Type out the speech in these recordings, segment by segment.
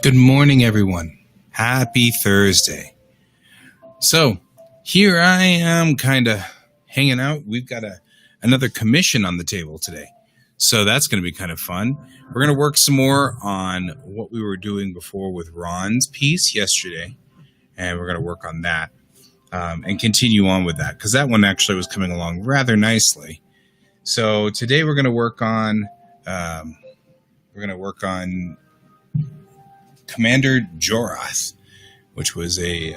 Good morning, everyone. Happy Thursday. So here I am kind of hanging out. We've got another commission on the table today. So that's going to be kind of fun. We're going to work some more on what we were doing before with Ron's piece yesterday. And we're going to work on that and continue on with that because that one actually was coming along rather nicely. So today we're going to work on Commander Jorath, which was a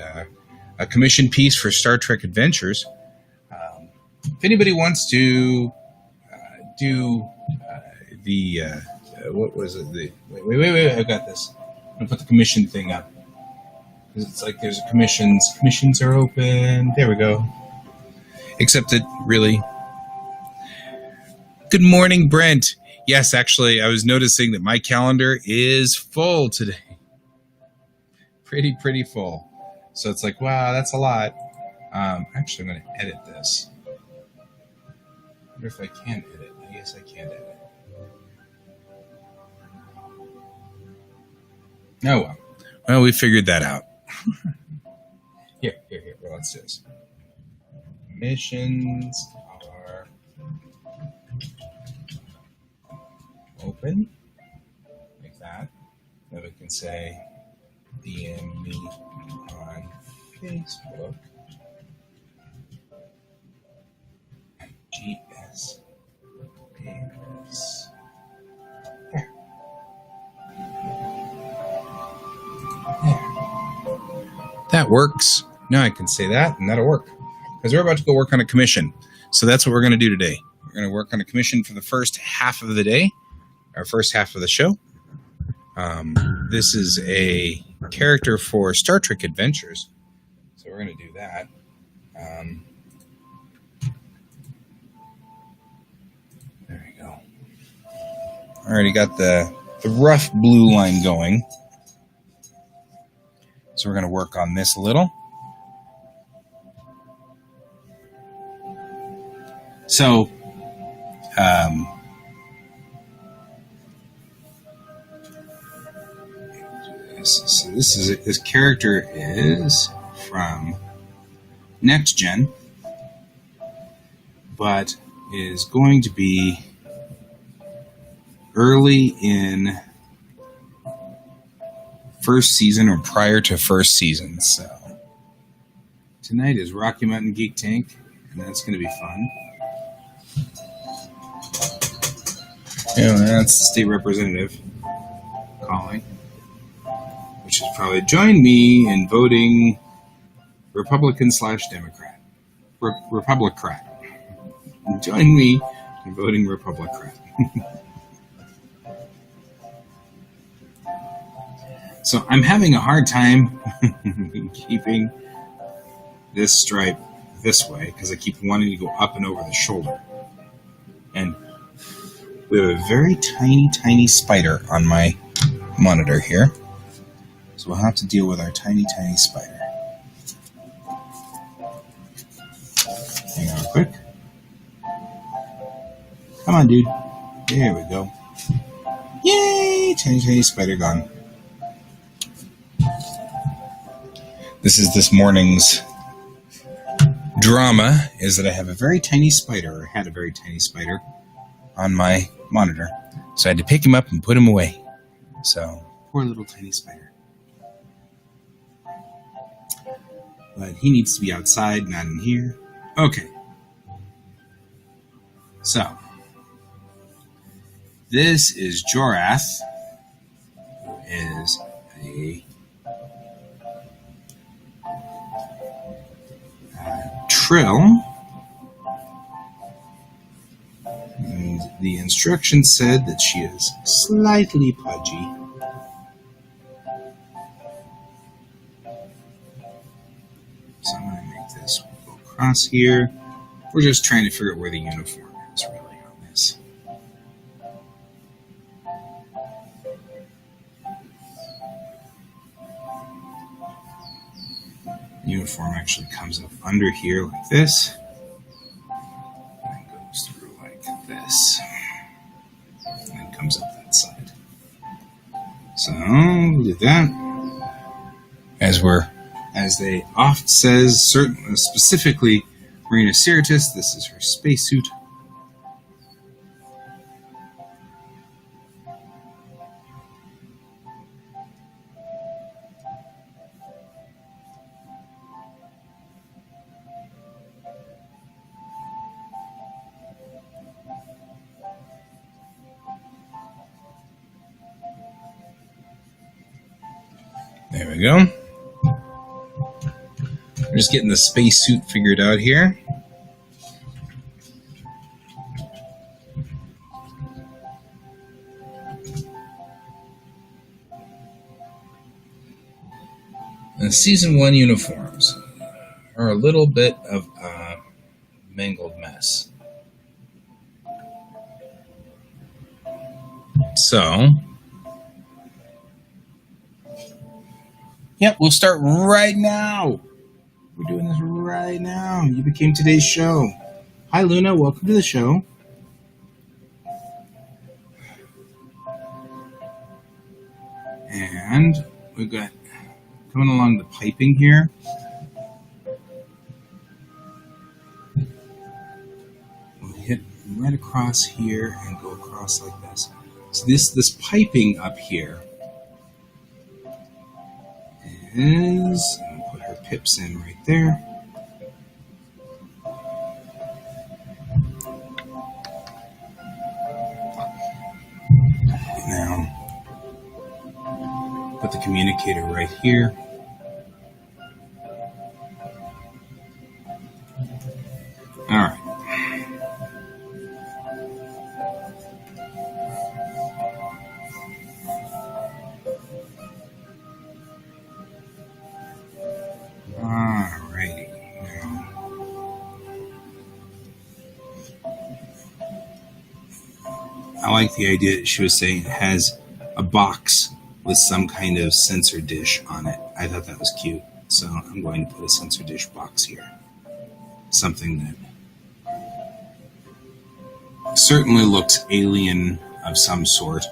commission piece for Star Trek Adventures. If anybody wants to do what was it? Wait! I got this. I'm gonna put the commission thing up because it's like there's commissions. Commissions are open. There we go. Except that really. Good morning, Brent. Yes, actually, I was noticing that my calendar is full today. Pretty full. So it's like, wow, that's a lot. Actually, I'm going to edit this. I wonder if I can edit. I guess I can't edit. Oh, well. Well, we figured that out. Here. Well, let's do this. Missions are open. Like that. Then we can say DM me on Facebook. GS Davis. There. That works. Now I can say that, and that'll work. Because we're about to go work on a commission. So that's what we're going to do today. We're going to work on a commission for the first half of the day, our first half of the show. This is a character for Star Trek Adventures. So we're going to do that. There we go. Already got the rough blue line going. So we're going to work on this a little. So, this character is from Next Gen, but is going to be early in first season or prior to first season. So tonight is Rocky Mountain Geek Tank, and that's going to be fun. Yeah, that's the state representative calling. Which is probably join me in voting Republican/Democrat. Republicrat. Join me in voting Republicrat. So I'm having a hard time keeping this stripe this way because I keep wanting to go up and over the shoulder. And we have a very tiny spider on my monitor here. So we'll have to deal with our tiny spider. Hang on quick. Come on, dude. There we go. Yay! Tiny spider gone. This is this morning's drama, is that I have a very tiny spider, or had a very tiny spider, on my monitor. So I had to pick him up and put him away. So, poor little tiny spider. But he needs to be outside, not in here. Okay. So, this is Jorath, who is a Trill. And the instructions said that she is slightly pudgy. So I'm going to make this go across here. We're just trying to figure out where the uniform is really on this. The uniform actually comes up under here like this. And goes through like this. And then comes up that side. So we'll do that. As they oft says, specifically Marina Sirtis, this is her spacesuit. There we go. We're just getting the spacesuit figured out here. And season 1 uniforms are a little bit of a mangled mess. So, yep, we'll start right now. We're doing this right now. You became today's show. Hi, Luna. Welcome to the show. And we've got coming along the piping here. We'll hit right across here and go across like this. So this piping up here is, I'm going to put her pips in right there. Now, put the communicator right here. All right. I like the idea that she was saying it has a box with some kind of sensor dish on it. I thought that was cute. So I'm going to put a sensor dish box here. Something that certainly looks alien of some sort.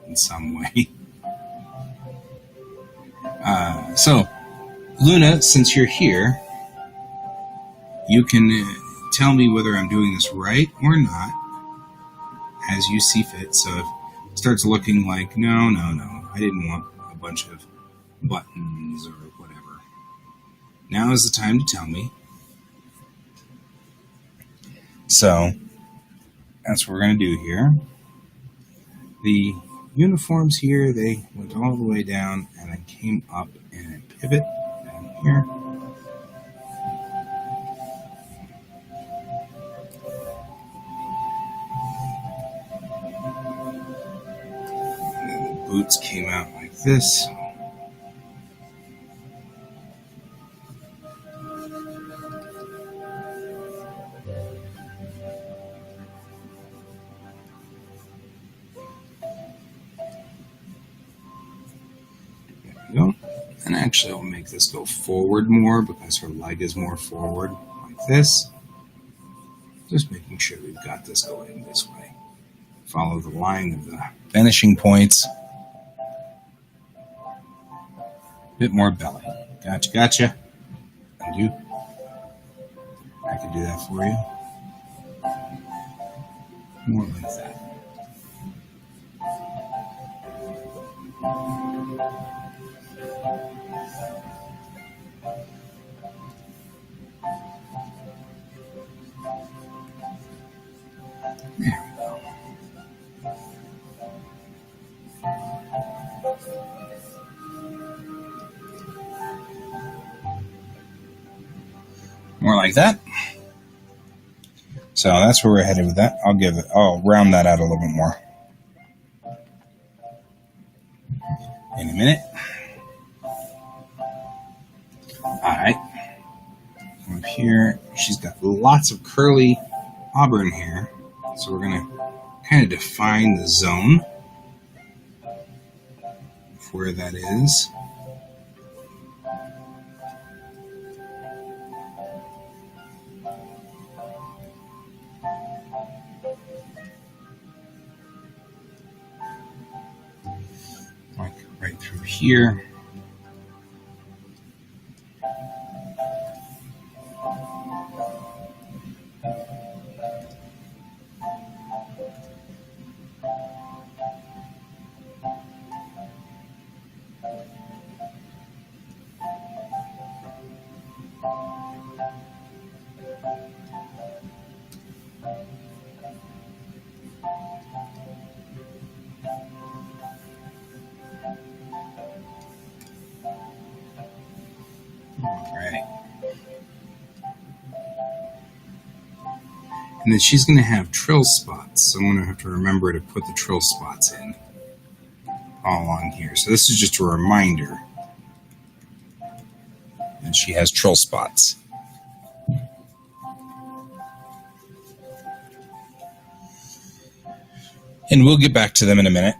In some way. So, Luna, since you're here, you can tell me whether I'm doing this right or not, as you see fit. So if it starts looking like, no, I didn't want a bunch of buttons or whatever, now is the time to tell me. So that's what we're going to do here. The uniforms here, they went all the way down and then came up in a pivot down here. And then the boots came out like this. And actually I'll make this go forward more because her leg is more forward, like this. Just making sure we've got this going this way. Follow the line of the finishing points. Bit more belly. Gotcha. Undo. I can do that for you. More like that. There we go. More like that. So that's where we're headed with that. I'll round that out a little bit more in a minute. Alright. Up here, she's got lots of curly auburn hair. So we're going to kind of define the zone of where that is. through here. And then she's going to have trill spots. So I'm going to have to remember to put the trill spots in all along here. So this is just a reminder that she has trill spots. And we'll get back to them in a minute,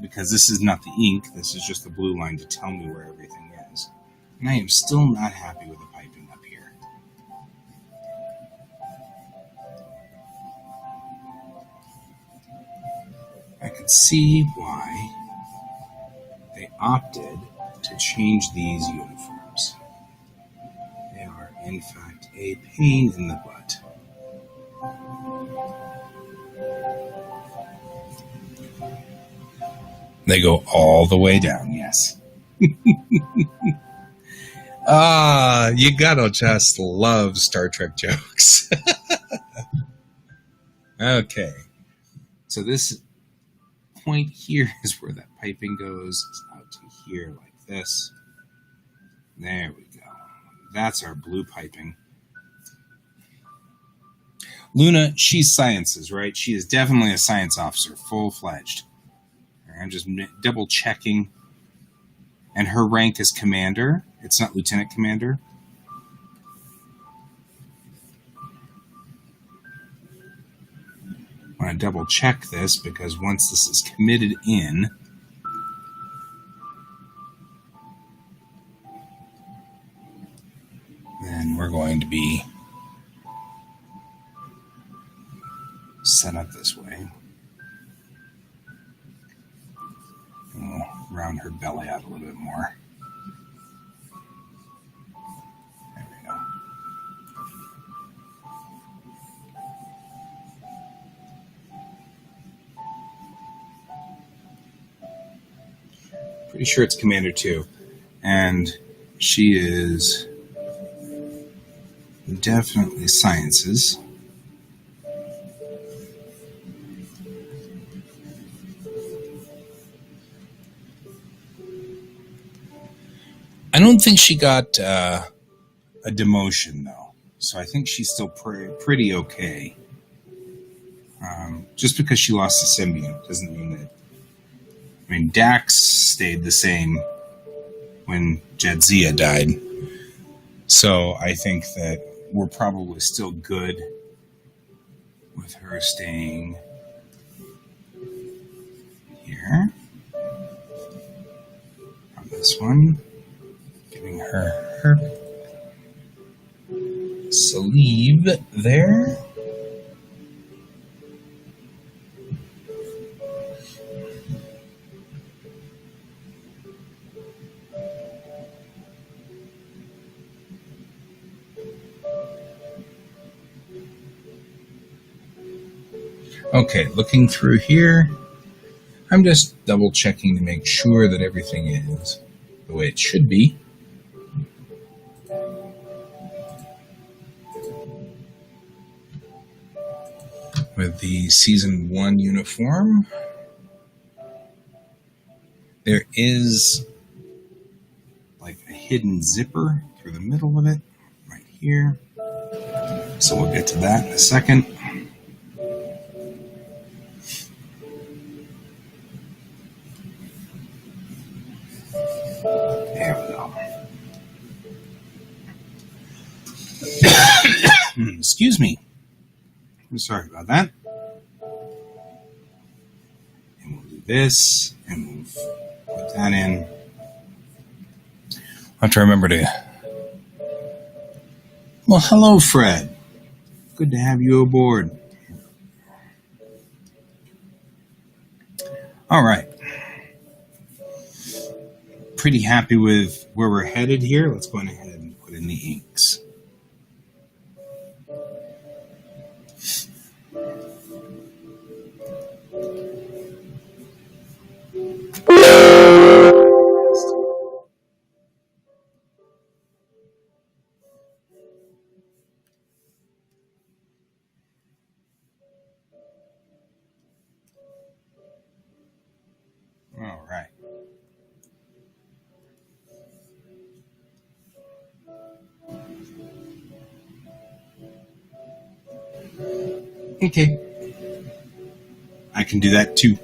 because this is not the ink. This is just the blue line to tell me where everything is. And I am still not happy with the piping up here. I can see why they opted to change these uniforms. They are, in fact, a pain in the butt. They go all the way down, yes. You gotta just love Star Trek jokes. Okay. So this point here is where that piping goes. It's out to here like this. There we go. That's our blue piping. Luna, she's sciences, right? She is definitely a science officer, full-fledged. I'm just double checking. And her rank is commander. It's not lieutenant commander. I want to double check this, because once this is committed in, then we're going to be set up this way. And we'll round her belly out a little bit more. There we go. Pretty sure it's Commander 2. And she is definitely sciences. I don't think she got a demotion, though. So I think she's still pretty okay. Just because she lost the symbiote doesn't mean that... I mean, Dax stayed the same when Jadzia died. So I think that we're probably still good with her staying here. On this one. Giving her sleeve there. Okay, looking through here, I'm just double checking to make sure that everything is the way it should be. With the Season 1 uniform, there is like a hidden zipper through the middle of it, right here. So we'll get to that in a second. There we go. Excuse me. I'm sorry about that. And we'll do this, and we'll put that in. I'll have to remember to... Well, hello, Fred. Good to have you aboard. All right. pretty happy with where we're headed here. Let's go ahead and put in the inks. All right. Okay. I can do that too.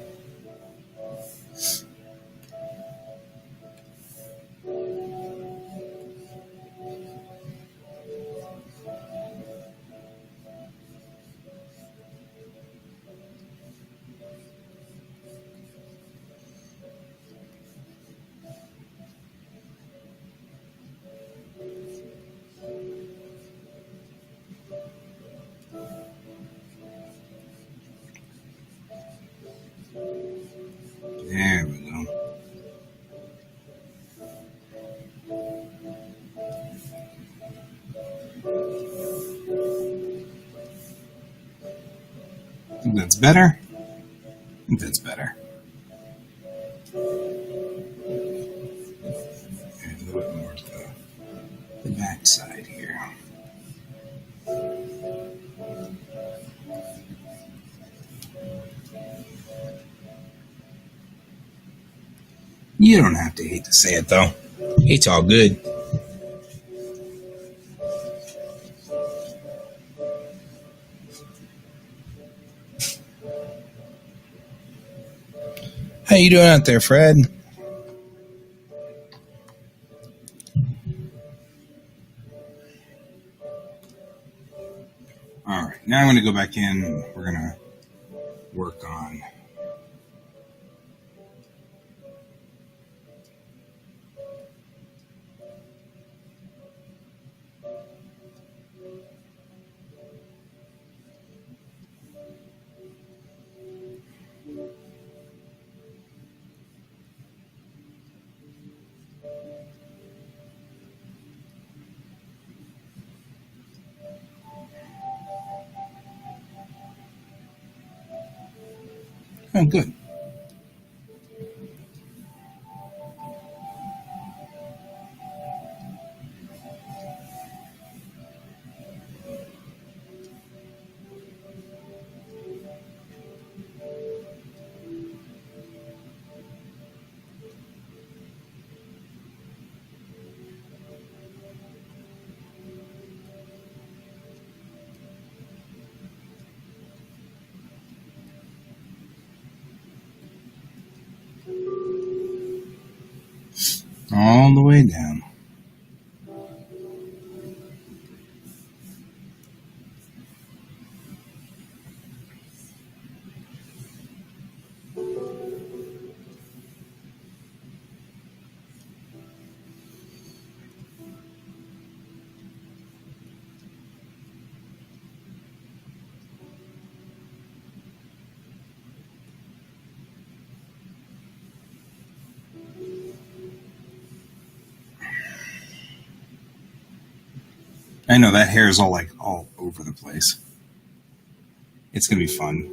There we go. I think that's better. I think that's better. A little bit more to the back side here. You don't have to hate to say it, though. It's all good. How you doing out there, Fred? All right, now I'm going to go back in. We're going to work on oh, good. All the way down. I know that hair is all over the place. It's going to be fun.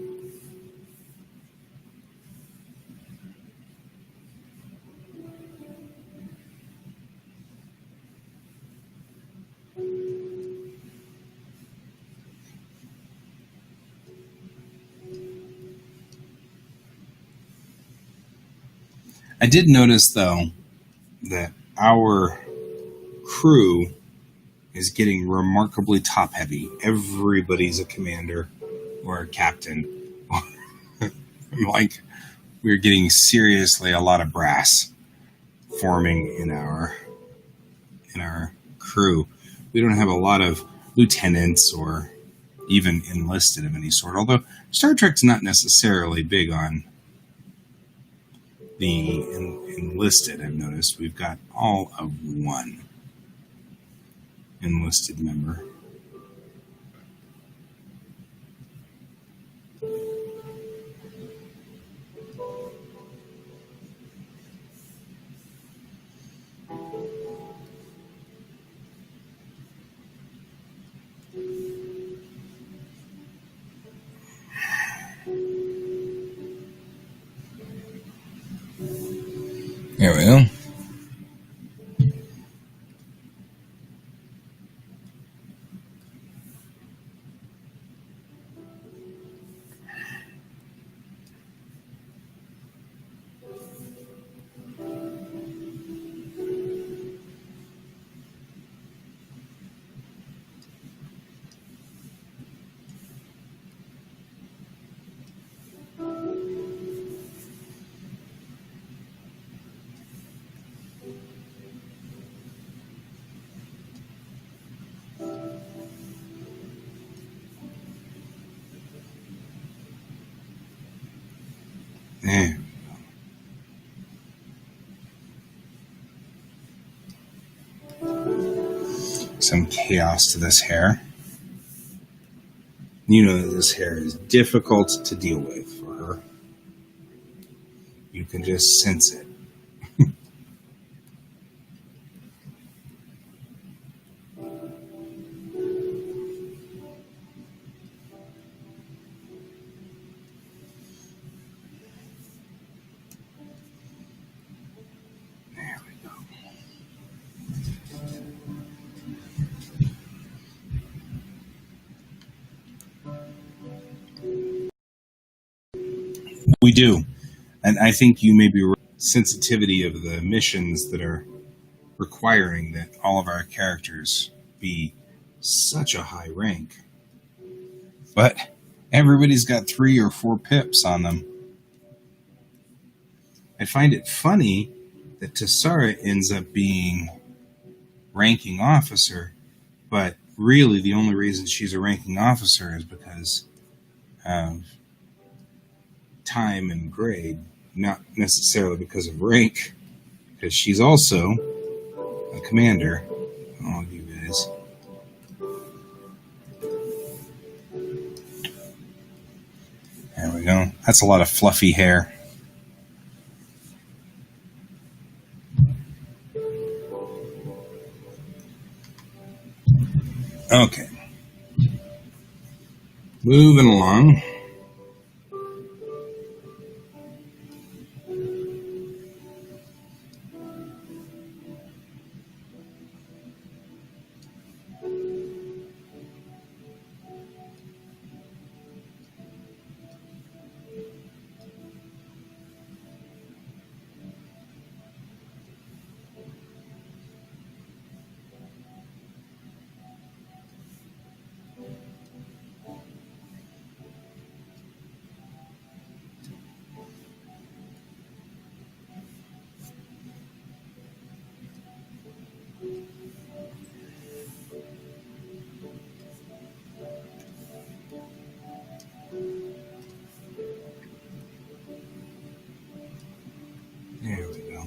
I did notice, though, that our crew is getting remarkably top heavy. Everybody's a commander or a captain. Like, we're getting seriously a lot of brass forming in our crew. We don't have a lot of lieutenants or even enlisted of any sort, although Star Trek's not necessarily big on the enlisted. I've noticed we've got all of one enlisted member. There we go. There. Some chaos to this hair. You know that this hair is difficult to deal with for her. You can just sense it. There we go. We do. And I think you may be right. Sensitivity of the missions that are requiring that all of our characters be such a high rank. But everybody's got 3 or 4 pips on them. I find it funny that Tessara ends up being ranking officer, but really the only reason she's a ranking officer is because of time and grade, not necessarily because of rank, because she's also a commander. All of you guys. There we go. That's a lot of fluffy hair. Okay. Moving along. There we go.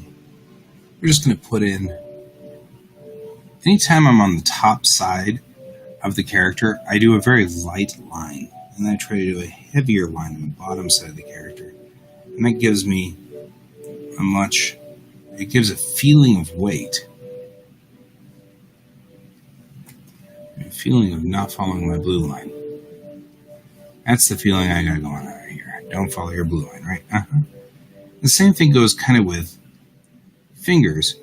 We're just going to put in, anytime I'm on the top side of the character, I do a very light line. And then I try to do a heavier line on the bottom side of the character. And that gives me it gives a feeling of weight. A feeling of not following my blue line. That's the feeling I got going on right here. Don't follow your blue line, right? The same thing goes kind of with fingers.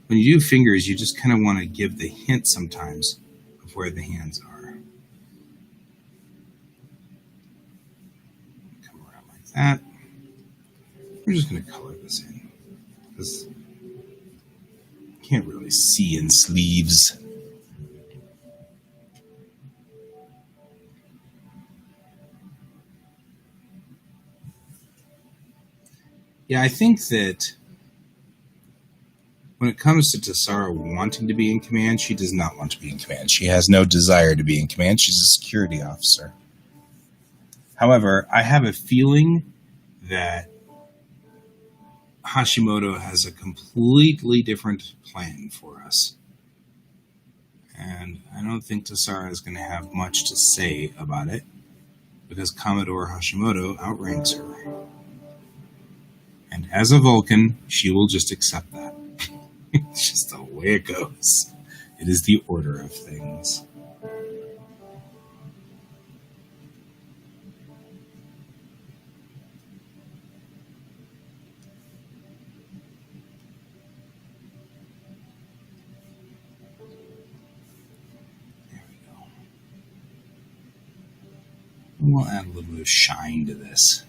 When you do fingers, you just kind of want to give the hint sometimes of where the hands are. Come around like that. We're just going to color this in, because you can't really see in sleeves. Yeah, I think that when it comes to Tessara wanting to be in command, she does not want to be in command. She has no desire to be in command. She's a security officer. However, I have a feeling that Hashimoto has a completely different plan for us. And I don't think Tessara is going to have much to say about it, because Commodore Hashimoto outranks her. And as a Vulcan, she will just accept that. It's just the way it goes. It is the order of things. We'll add a little bit of shine to this.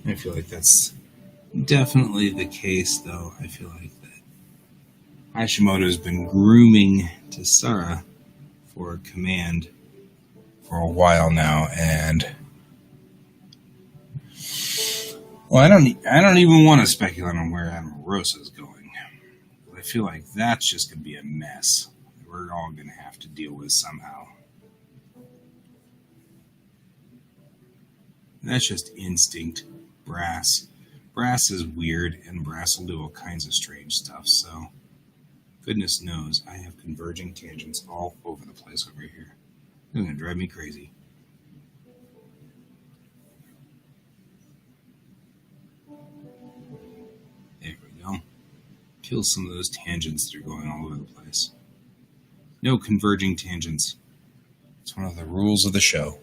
I feel like that's definitely the case, though. I feel like that Hashimoto's been grooming Tassara for command for a while now, and well, I don't even want to speculate on where Admiral Rosa is going. I feel like that's just going to be a mess that we're all going to have to deal with somehow. That's just instinct. Brass is weird, and Brass will do all kinds of strange stuff, so goodness knows I have converging tangents all over the place over here. It's going to drive me crazy. There we go. Kill some of those tangents that are going all over the place. No converging tangents. It's one of the rules of the show.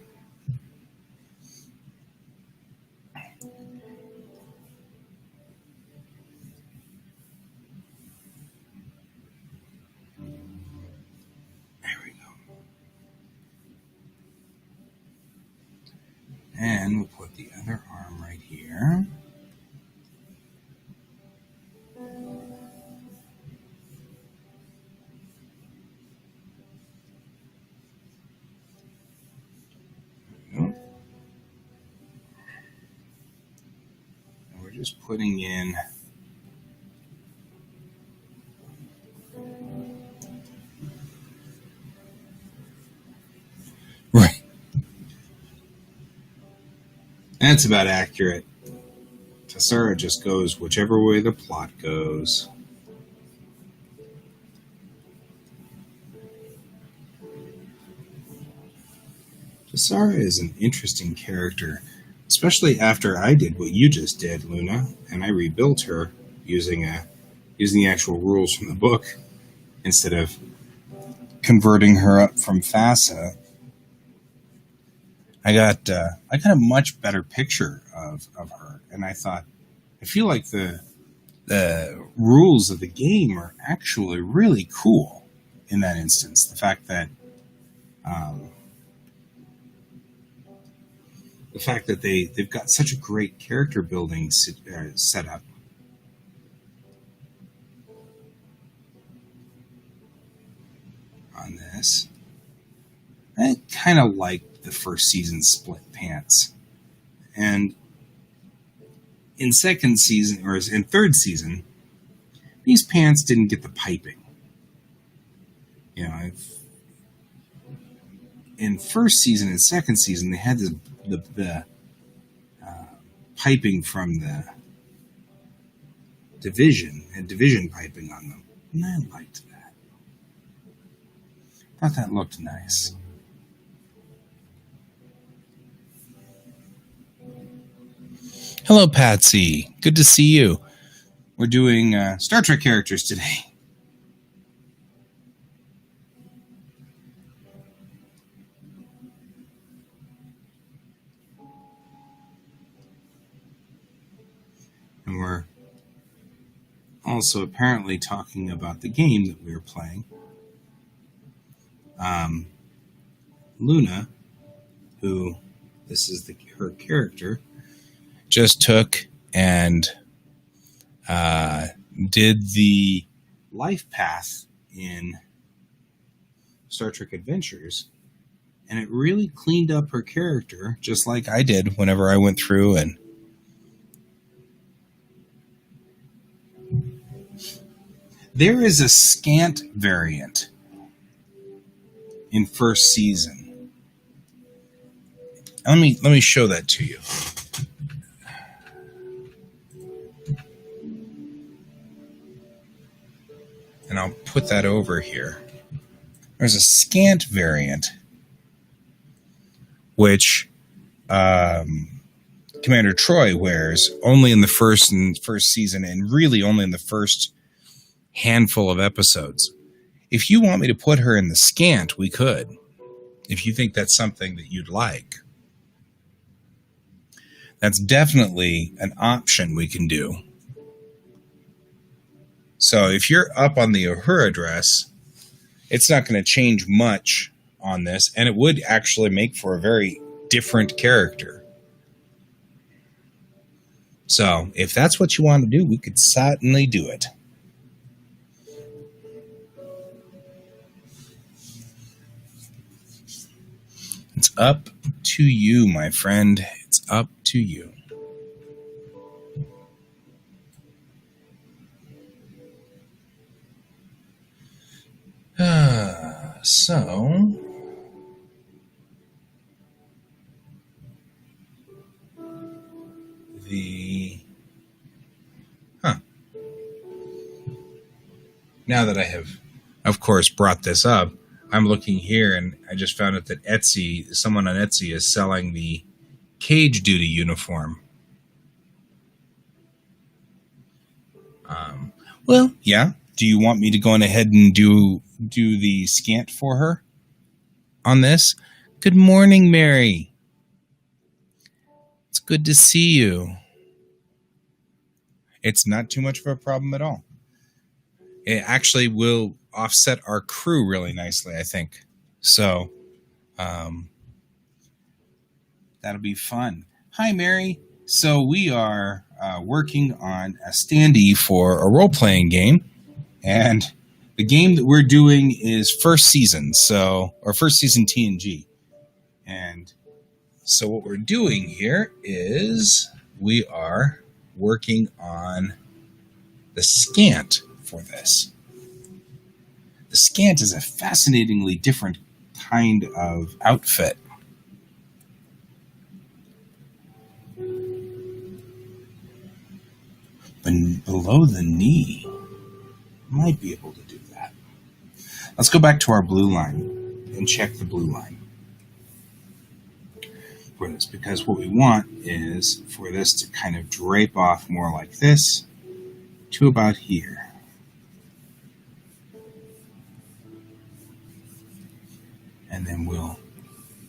And we'll put the other arm right here. There we go. And we're just putting in right. That's about accurate. Tassara just goes whichever way the plot goes. Tassara is an interesting character, especially after I did what you just did, Luna, and I rebuilt her using the actual rules from the book instead of converting her up from FASA. I got a much better picture of her, and I feel like the rules of the game are actually really cool in that instance. The fact that they've got such a great character building set up. On this, I kind of like the first season split pants, and in second season or in third season, these pants didn't get the piping. In first season and second season, they had the piping from the division and division piping on them, and I liked that. Thought that looked nice. Hello, Patsy. Good to see you. We're doing Star Trek characters today. And we're also apparently talking about the game that we were playing. Luna, who this is her character, just took and did the life path in Star Trek Adventures, and it really cleaned up her character, just like I did whenever I went through and there is a scant variant in first season. Let me show that to you. And I'll put that over here. There's a scant variant, which Commander Troy wears only in the first season, and really only in the first handful of episodes. If you want me to put her in the scant, we could. If you think that's something that you'd like. That's definitely an option we can do. So if you're up on the Uhura dress, it's not going to change much on this, and it would actually make for a very different character. So if that's what you want to do, we could certainly do it. It's up to you, my friend. It's up to you. So now that I have, of course, brought this up, I'm looking here and I just found out that someone on Etsy is selling the cage duty uniform. Well, yeah. Do you want me to go on ahead and do the scant for her on this? Good morning, Mary. It's good to see you. It's not too much of a problem at all. It actually will offset our crew really nicely, I think. So, that'll be fun. Hi, Mary. So we are working on a standee for a role-playing game, and the game that we're doing is first season, or first season TNG. And so what we're doing here is we are working on the scant for this. The scant is a fascinatingly different kind of outfit. But below the knee, might be able to do that. Let's go back to our blue line and check the blue line for this, because what we want is for this to kind of drape off more like this to about here. And then we'll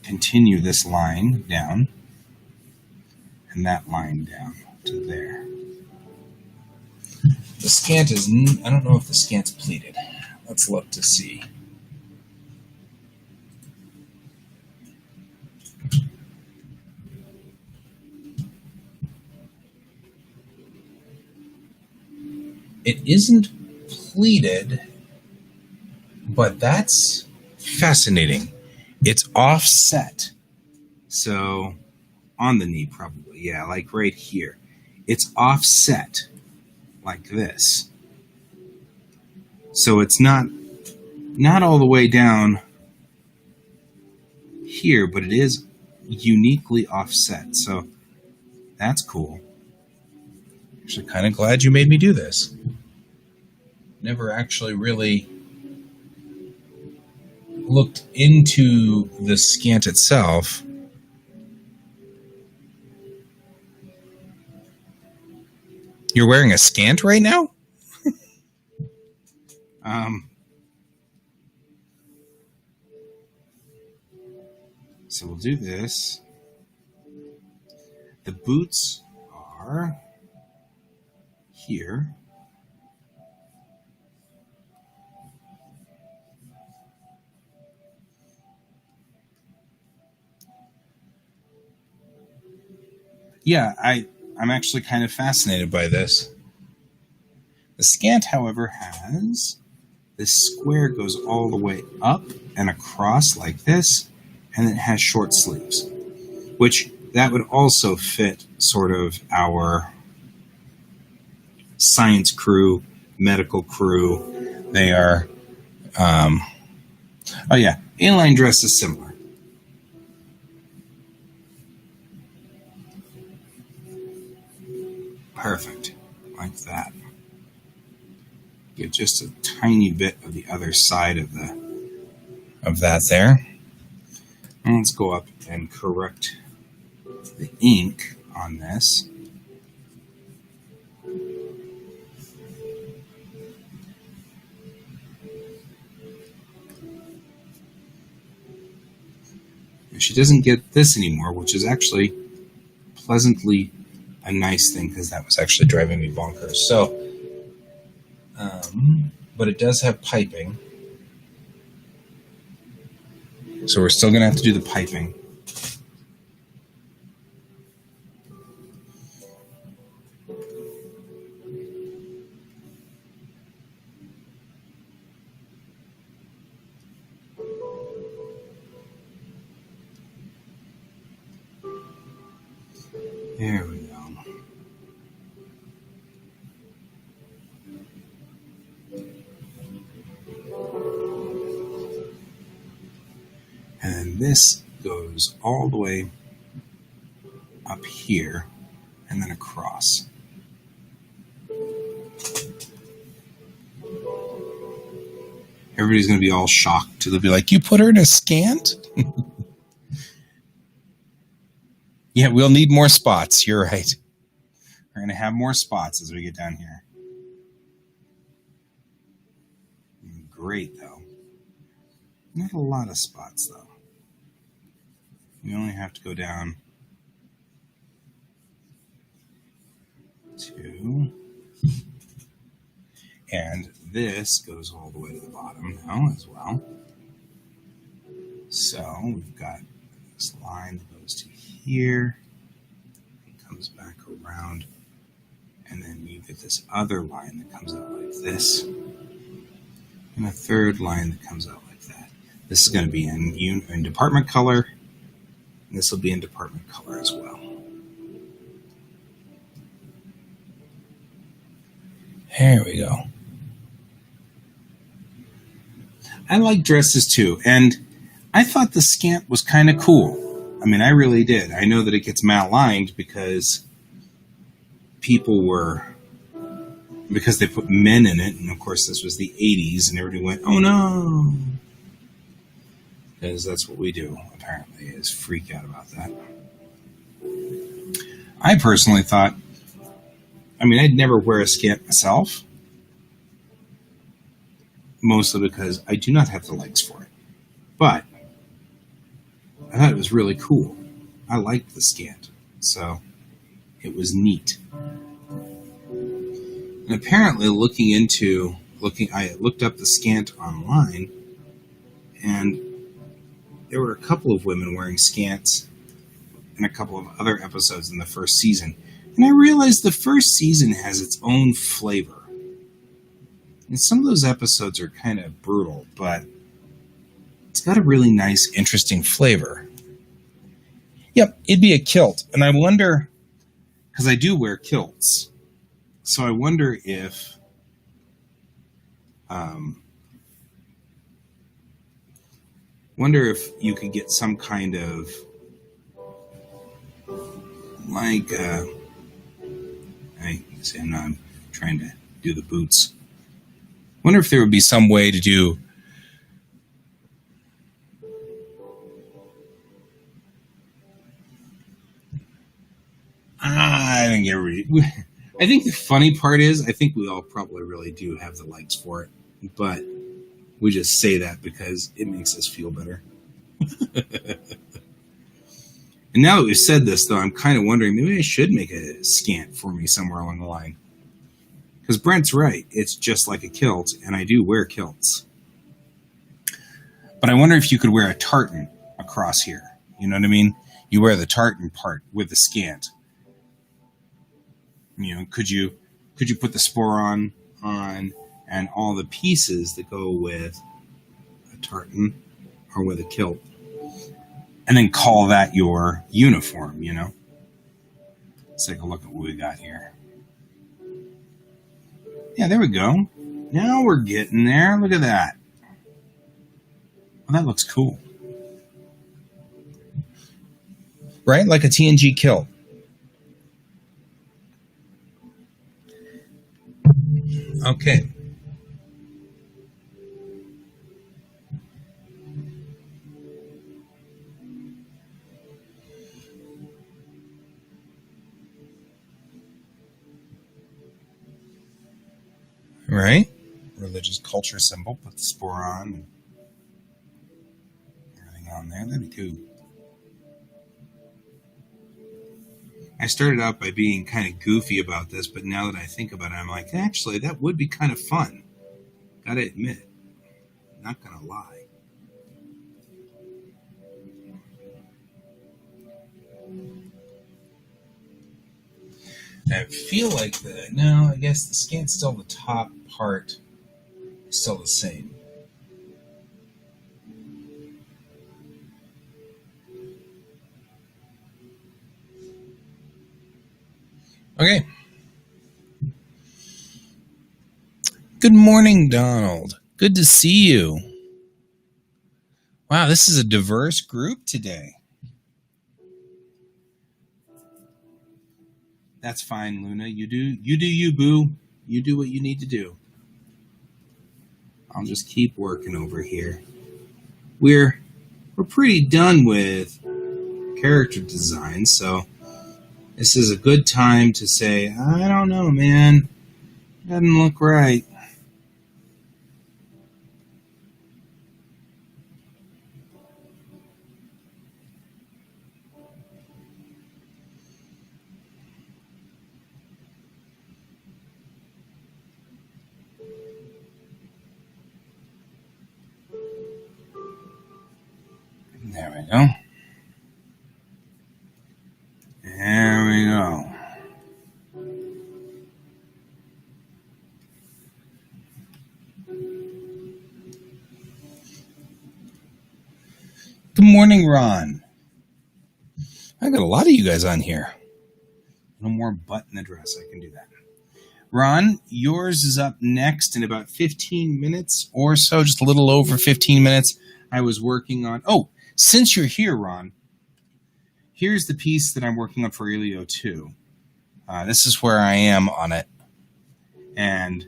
continue this line down and that line down to there. The scant is, I don't know if the scant's pleated. Let's look to see. It isn't pleated, but that's fascinating. It's offset. So, on the knee probably, yeah, like right here. It's offset like this. So it's not all the way down here, but it is uniquely offset. So that's cool. Actually, kind of glad you made me do this. Never actually really looked into the scant itself. You're wearing a scant right now? So we'll do this. The boots are here. Yeah, I'm actually kind of fascinated by this. The scant, however, has this square goes all the way up and across like this, and it has short sleeves, which that would also fit sort of our science crew, medical crew. They are, inline dress is similar. Perfect, like that. Get just a tiny bit of the other side of that there. And let's go up and correct the ink on this. She doesn't get this anymore, which is actually pleasantly a nice thing, because that was actually driving me bonkers. So, but it does have piping. So we're still going to have to do the piping. There we go. And then this goes all the way up here and then across. Everybody's going to be all shocked. They'll be like, you put her in a scant? Yeah, we'll need more spots. You're right. We're going to have more spots as we get down here. Great, though. Not a lot of spots, though. We only have to go down 2. And this goes all the way to the bottom now as well. So we've got this line that goes to here and comes back around. And then you get this other line that comes out like this. And a third line that comes out like that. This is going to be in department color. And this will be in department color as well. There we go. I like dresses too, and I thought the scant was kind of cool. I mean, I really did. I know that it gets malaligned because they put men in it, and of course this was the 80s, and everybody went, oh no. Because that's what we do, apparently, is freak out about that. I personally thought, I'd never wear a scant myself, mostly because I do not have the legs for it. But I thought it was really cool. I liked the scant, so it was neat. And apparently, I looked up the scant online, and there were a couple of women wearing scants in a couple of other episodes in the first season. And I realized the first season has its own flavor. And some of those episodes are kind of brutal, but it's got a really nice, interesting flavor. Yep, it'd be a kilt. And I wonder, because I do wear kilts, so I wonder if you could get some kind of like I'm trying to do the boots. Wonder if there would be some way to do I think the funny part is I think we all probably really do have the legs for it, but we just say that because it makes us feel better. And now that we've said this, though, I'm kind of wondering, maybe I should make a scant for me somewhere along the line. Because Brent's right. It's just like a kilt, and I do wear kilts. But I wonder if you could wear a tartan across here. You know what I mean? You wear the tartan part with the scant. You know, could you put the sporon on and all the pieces that go with a tartan or with a kilt? And then call that your uniform, you know? Let's take a look at what we got here. Yeah, there we go. Now we're getting there. Look at that. Well, that looks cool. Right? Like a TNG kilt. Okay. Right? Religious culture symbol. Put the sporon and everything on there. That'd be cool. I started out by being kind of goofy about this, but now that I think about it, I'm like, actually, that would be kind of fun. Gotta admit. Not gonna lie. I feel like no, I guess the scant's still the top part, is still the same. Okay. Good morning, Donald. Good to see you. Wow, this is a diverse group today. That's fine, Luna. You do you, boo. You do what you need to do. I'll just keep working over here. We're pretty done with character design, so this is a good time to say, I don't know, man. Doesn't look right. There we go. There we go. Good morning, Ron. I got a lot of you guys on here. No more butt in the dress. I can do that. Ron, yours is up next in about 15 minutes or so, just a little over 15 minutes. I was working on... Oh, since you're here, Ron, here's the piece that I'm working on for Elio 2. This is where I am on it. And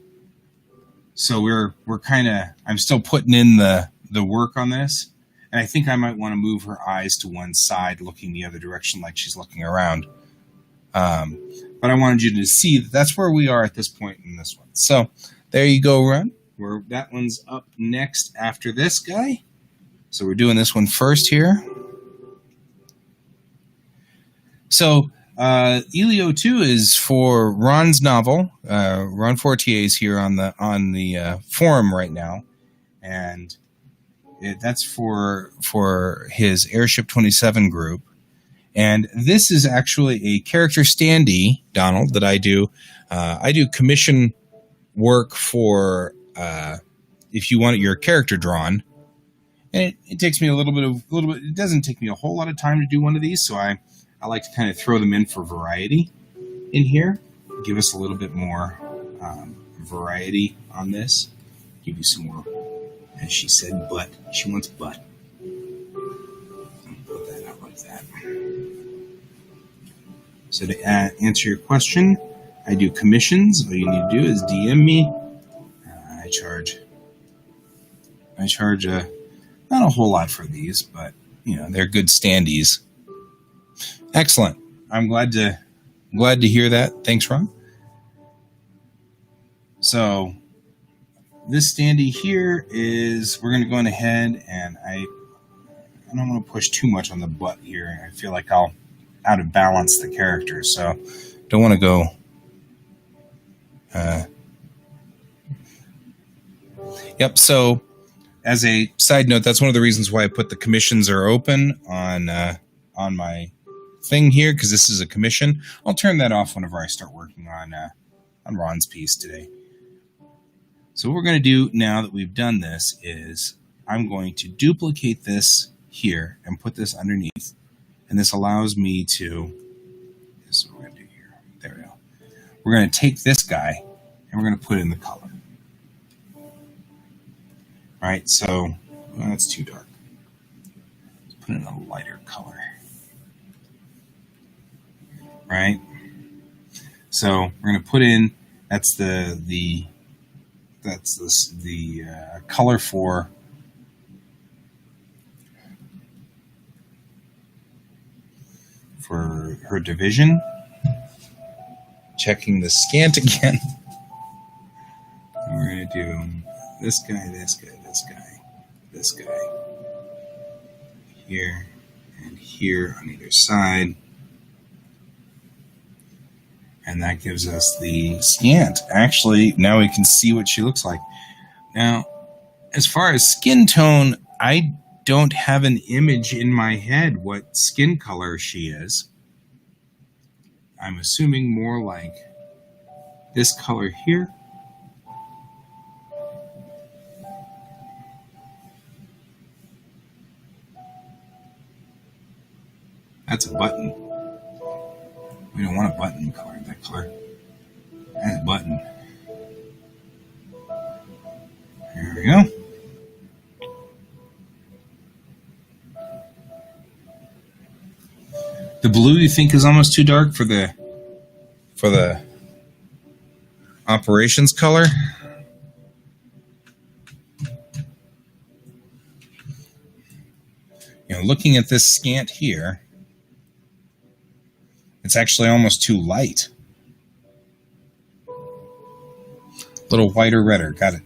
so we're kind of... I'm still putting in the work on this. And I think I might want to move her eyes to one side, looking the other direction like she's looking around. But I wanted you to see that's where we are at this point in this one. So there you go, Ron. That one's up next after this guy. So we're doing this one first here. So Elio 2 is for Ron's novel. Ron Fortier is here on the forum right now, and that's for his Airship 27 group. And this is actually a character standee, Donald, that I do. I do commission work for if you want your character drawn. And it takes me a little bit. It doesn't take me a whole lot of time to do one of these, so I like to kind of throw them in for variety in here. Give us a little bit more variety on this. Give you some more, as she said, butt. She wants butt. Put that out like that. So to answer your question, I do commissions. All you need to do is DM me. I charge not a whole lot for these, but they're good standees. Excellent. I'm glad to hear that. Thanks, Ron. So this standee here is, we're going to go on ahead, and I don't want to push too much on the butt here. I feel like I'll out of balance the character, so don't want to go yep. So as a side note, that's one of the reasons why I put the commissions are open on my thing here, because this is a commission. I'll turn that off whenever I start working on Ron's piece today. So what we're going to do now that we've done this is I'm going to duplicate this here and put this underneath. And this allows me to, this is what we're going to do here. There we go. We're going to take this guy and we're going to put in the color. All right, so that's too dark. Let's put in a lighter color. Right? So we're going to put in, that's the color for her division. Checking the scant again. We're going to do this guy, this guy, this guy, this guy. Here and here on either side. And that gives us the scant. Actually, now we can see what she looks like. Now, as far as skin tone, I don't have an image in my head what skin color she is. I'm assuming more like this color here. That's a button. We don't want a button color, that color. That's a button. There we go. The blue you think is almost too dark for the operations color? You know, looking at this scant here, it's actually almost too light. A little whiter, redder, got it.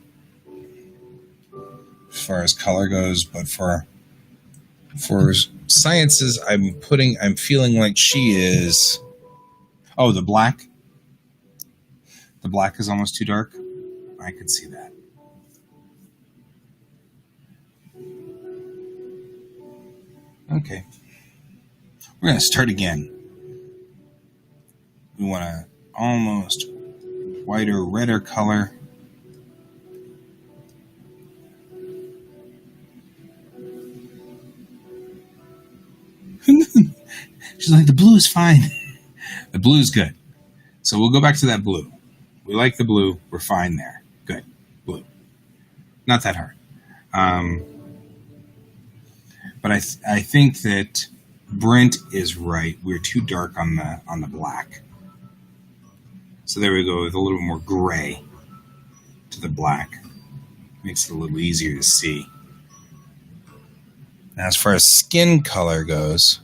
As far as color goes, but for sciences, I'm feeling like she is. Oh, the black. The black is almost too dark. I could see that. Okay. We're going to start again. We want a almost whiter, redder color. She's like, the blue is fine. The blue is good. So we'll go back to that blue. We like the blue. We're fine there. Good. Blue. Not that hard. But I think that Brent is right. We're too dark on the black. So there we go with a little more gray to the black. Makes it a little easier to see. Now, as far as skin color goes,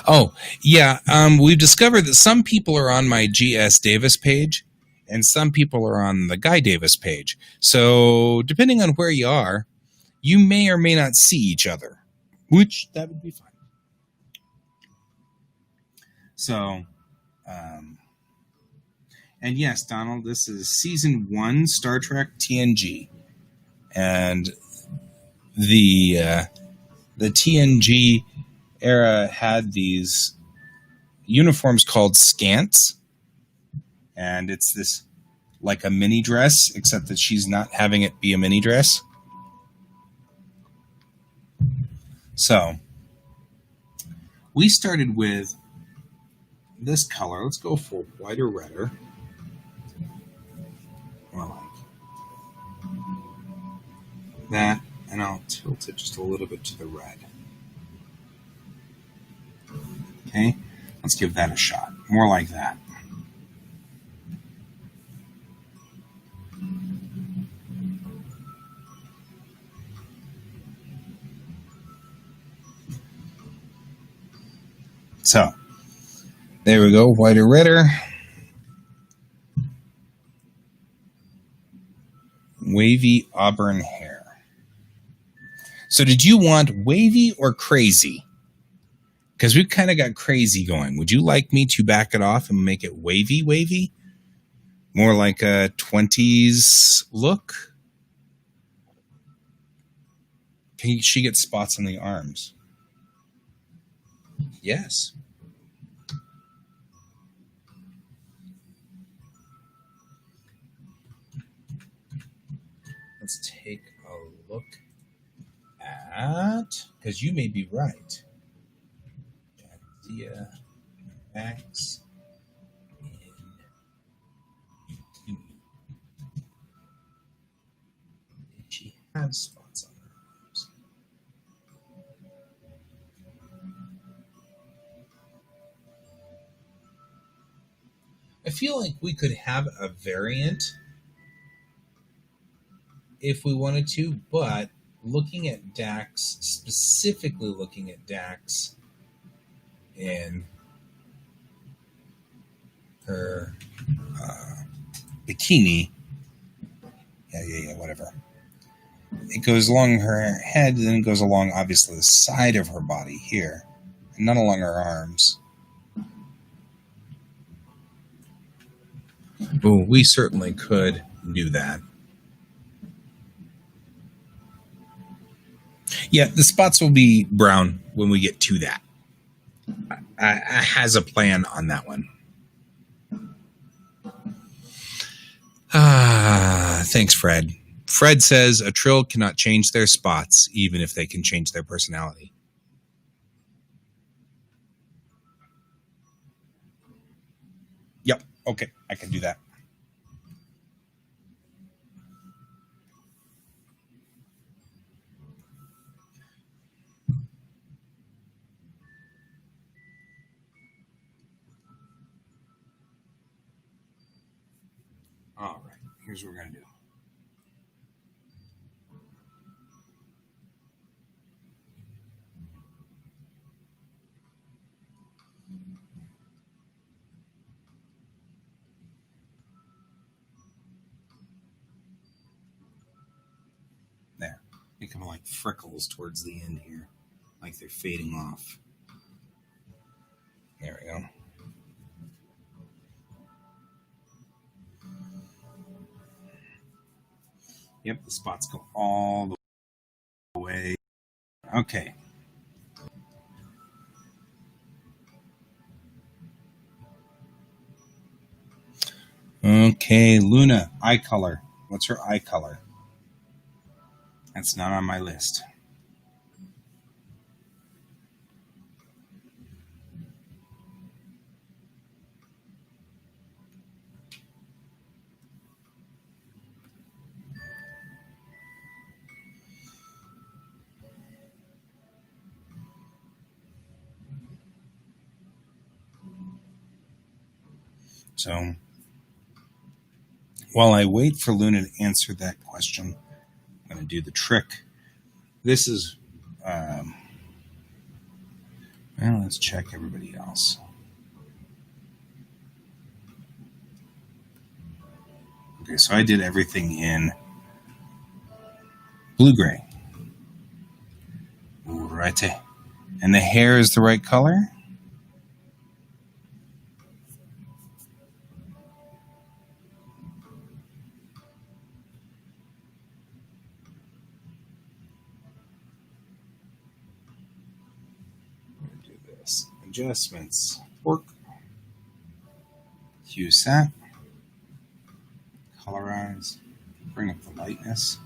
oh, yeah, we've discovered that some people are on my GS Davis page and some people are on the Guy Davis page. So depending on where you are, you may or may not see each other, which that would be fine. So, and yes, Donald, this is season 1 Star Trek TNG. And the TNG era had these uniforms called scants, and it's this like a mini dress, except that she's not having it be a mini dress. So we started with this color. Let's go for whiter, redder. More like that, and I'll tilt it just a little bit to the red. Okay, let's give that a shot. More like that. So, there we go, whiter, redder. Wavy auburn hair. So did you want wavy or crazy? Because we've kind of got crazy going. Would you like me to back it off and make it wavy? More like a 20s look? Can she get spots on the arms? Yes. Let's take a look at, because you may be right. Jadzia Max in she has spots on her arms. I feel like we could have a variant if we wanted to, but looking at Dax, specifically looking at Dax in her bikini, yeah, whatever. It goes along her head, and then it goes along, obviously, the side of her body here, and not along her arms. Well, we certainly could do that. Yeah, the spots will be brown when we get to that. I has a plan on that one. Thanks, Fred. Fred says a trill cannot change their spots, even if they can change their personality. Yep. Okay, I can do that. All right, here's what we're going to do. There. They come like freckles towards the end here, like they're fading off. There we go. Yep, the spots go all the way. Okay. Okay, Luna, eye color. What's her eye color? That's not on my list. So, while I wait for Luna to answer that question, I'm going to do the trick. This is, well, let's check everybody else. Okay, so I did everything in blue-gray. Right. And the hair is the right color? Adjustments. Work. Hue set. Colorize. Bring up the lightness.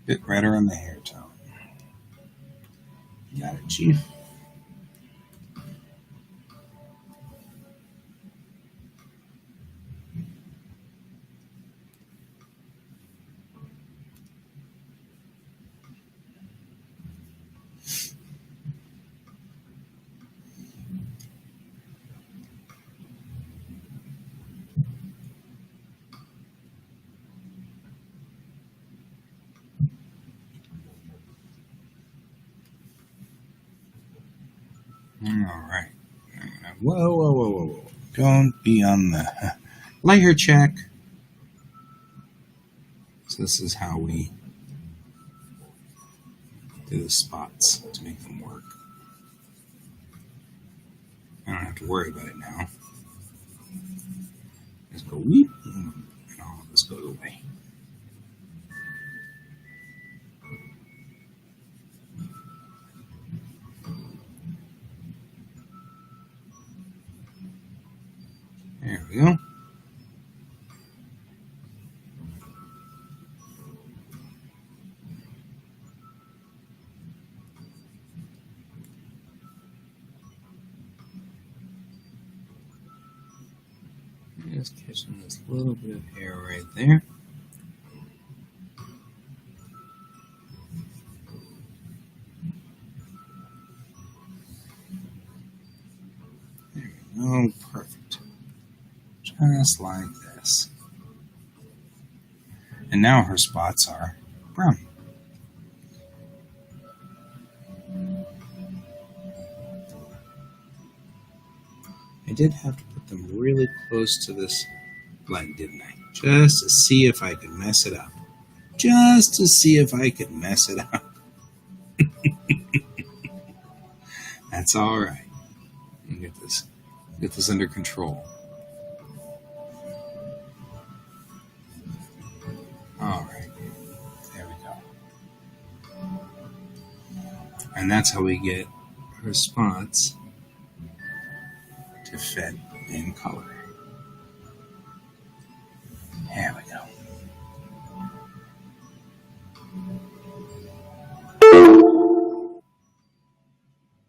Bit redder on the hair tone. Got it, Chief. All right. Whoa. Don't be on the layer check. So this is how we do the spots to make them work. I don't have to worry about it now. Just go weep, and all of this goes away. There we go. Just catching this little bit of hair right there. There we go. Perfect. Just like this. And now her spots are brown. I did have to put them really close to this blend, didn't I? Just to see if I could mess it up. just to see if I could mess it up. That's all right. Get this under control. All right, there we go. And that's how we get her spots to fit in color. There we go.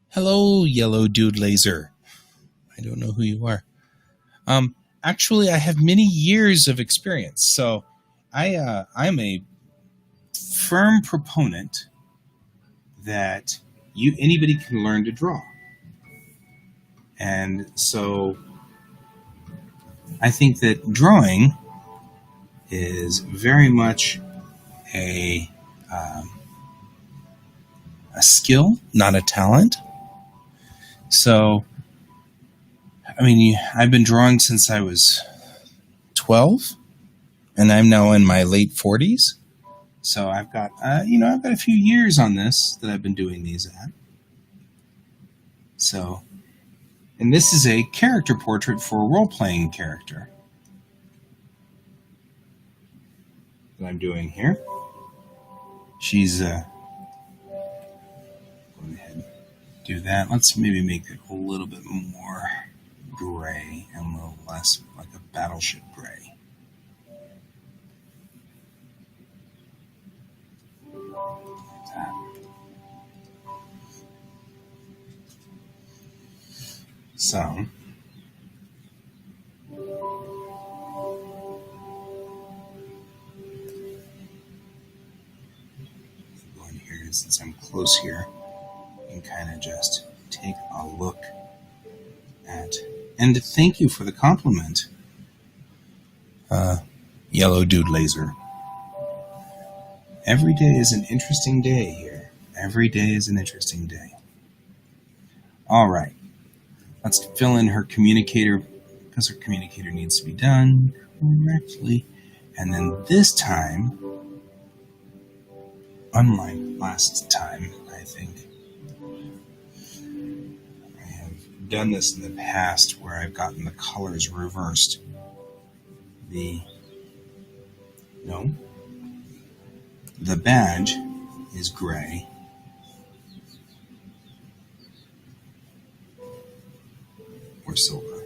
Hello, Yellow Dude Laser. I don't know who you are. Actually, I have many years of experience, so I'm a firm proponent that anybody can learn to draw. And so I think that drawing is very much a skill, not a talent. So, I mean, I've been drawing since I was 12, and I'm now in my late 40s. So I've got, I've got a few years on this that I've been doing these at. So, and this is a character portrait for a role-playing character that I'm doing here. She's, go ahead and do that. Let's maybe make it a little bit more gray and a little less like a battleship gray. Like that. So, go in here since I'm close here and kind of just take a look at. And thank you for the compliment, Yellow Dude Laser. Every day is an interesting day here. Every day is an interesting day. All right. Let's fill in her communicator, because her communicator needs to be done correctly. And then this time, unlike last time, I think, I have done this in the past where I've gotten the colors reversed. The badge is gray. Or silver.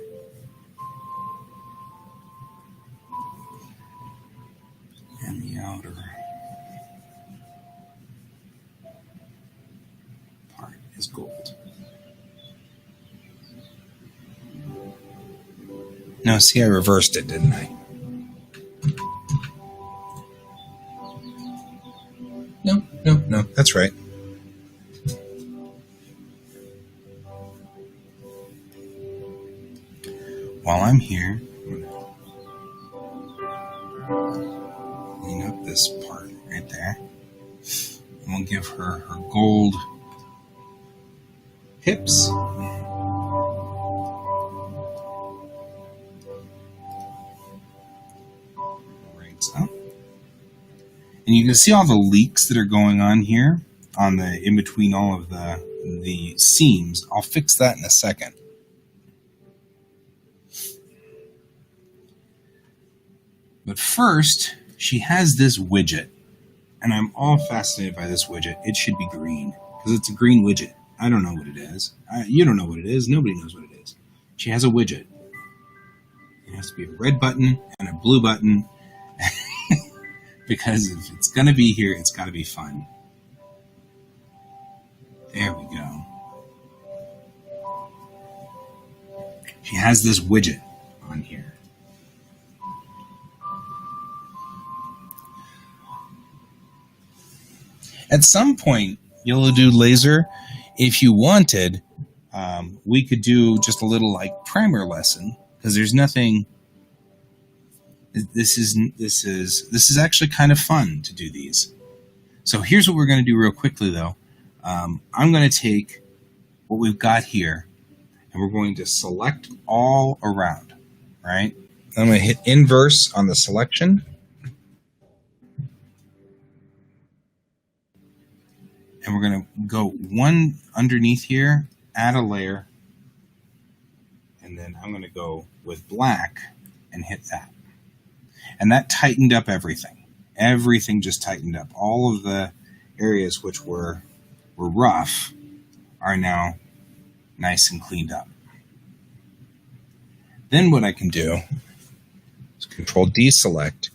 And the outer part is gold. No, see, I reversed it, didn't I? No, that's right. While I'm here, I'm going to clean up this part right there. And we'll give her her gold hips. Right up. And you can see all the leaks that are going on here on the in between all of the seams. I'll fix that in a second. But first, she has this widget, and I'm all fascinated by this widget. It should be green, because it's a green widget. I don't know what it is. You don't know what it is. Nobody knows what it is. She has a widget. It has to be a red button and a blue button, because if it's going to be here, it's got to be fun. There we go. She has this widget on here. At some point, Yellow Dude Laser, if you wanted, we could do just a little like primer lesson, because there's nothing. This is actually kind of fun to do these. So here's what we're going to do real quickly, though. I'm going to take what we've got here, and we're going to select all around. Right? I'm going to hit inverse on the selection. And we're going to go one underneath here, add a layer, and then I'm going to go with black and hit that. And that tightened up everything. Everything just tightened up. All of the areas which were rough are now nice and cleaned up. Then what I can do is Control D select,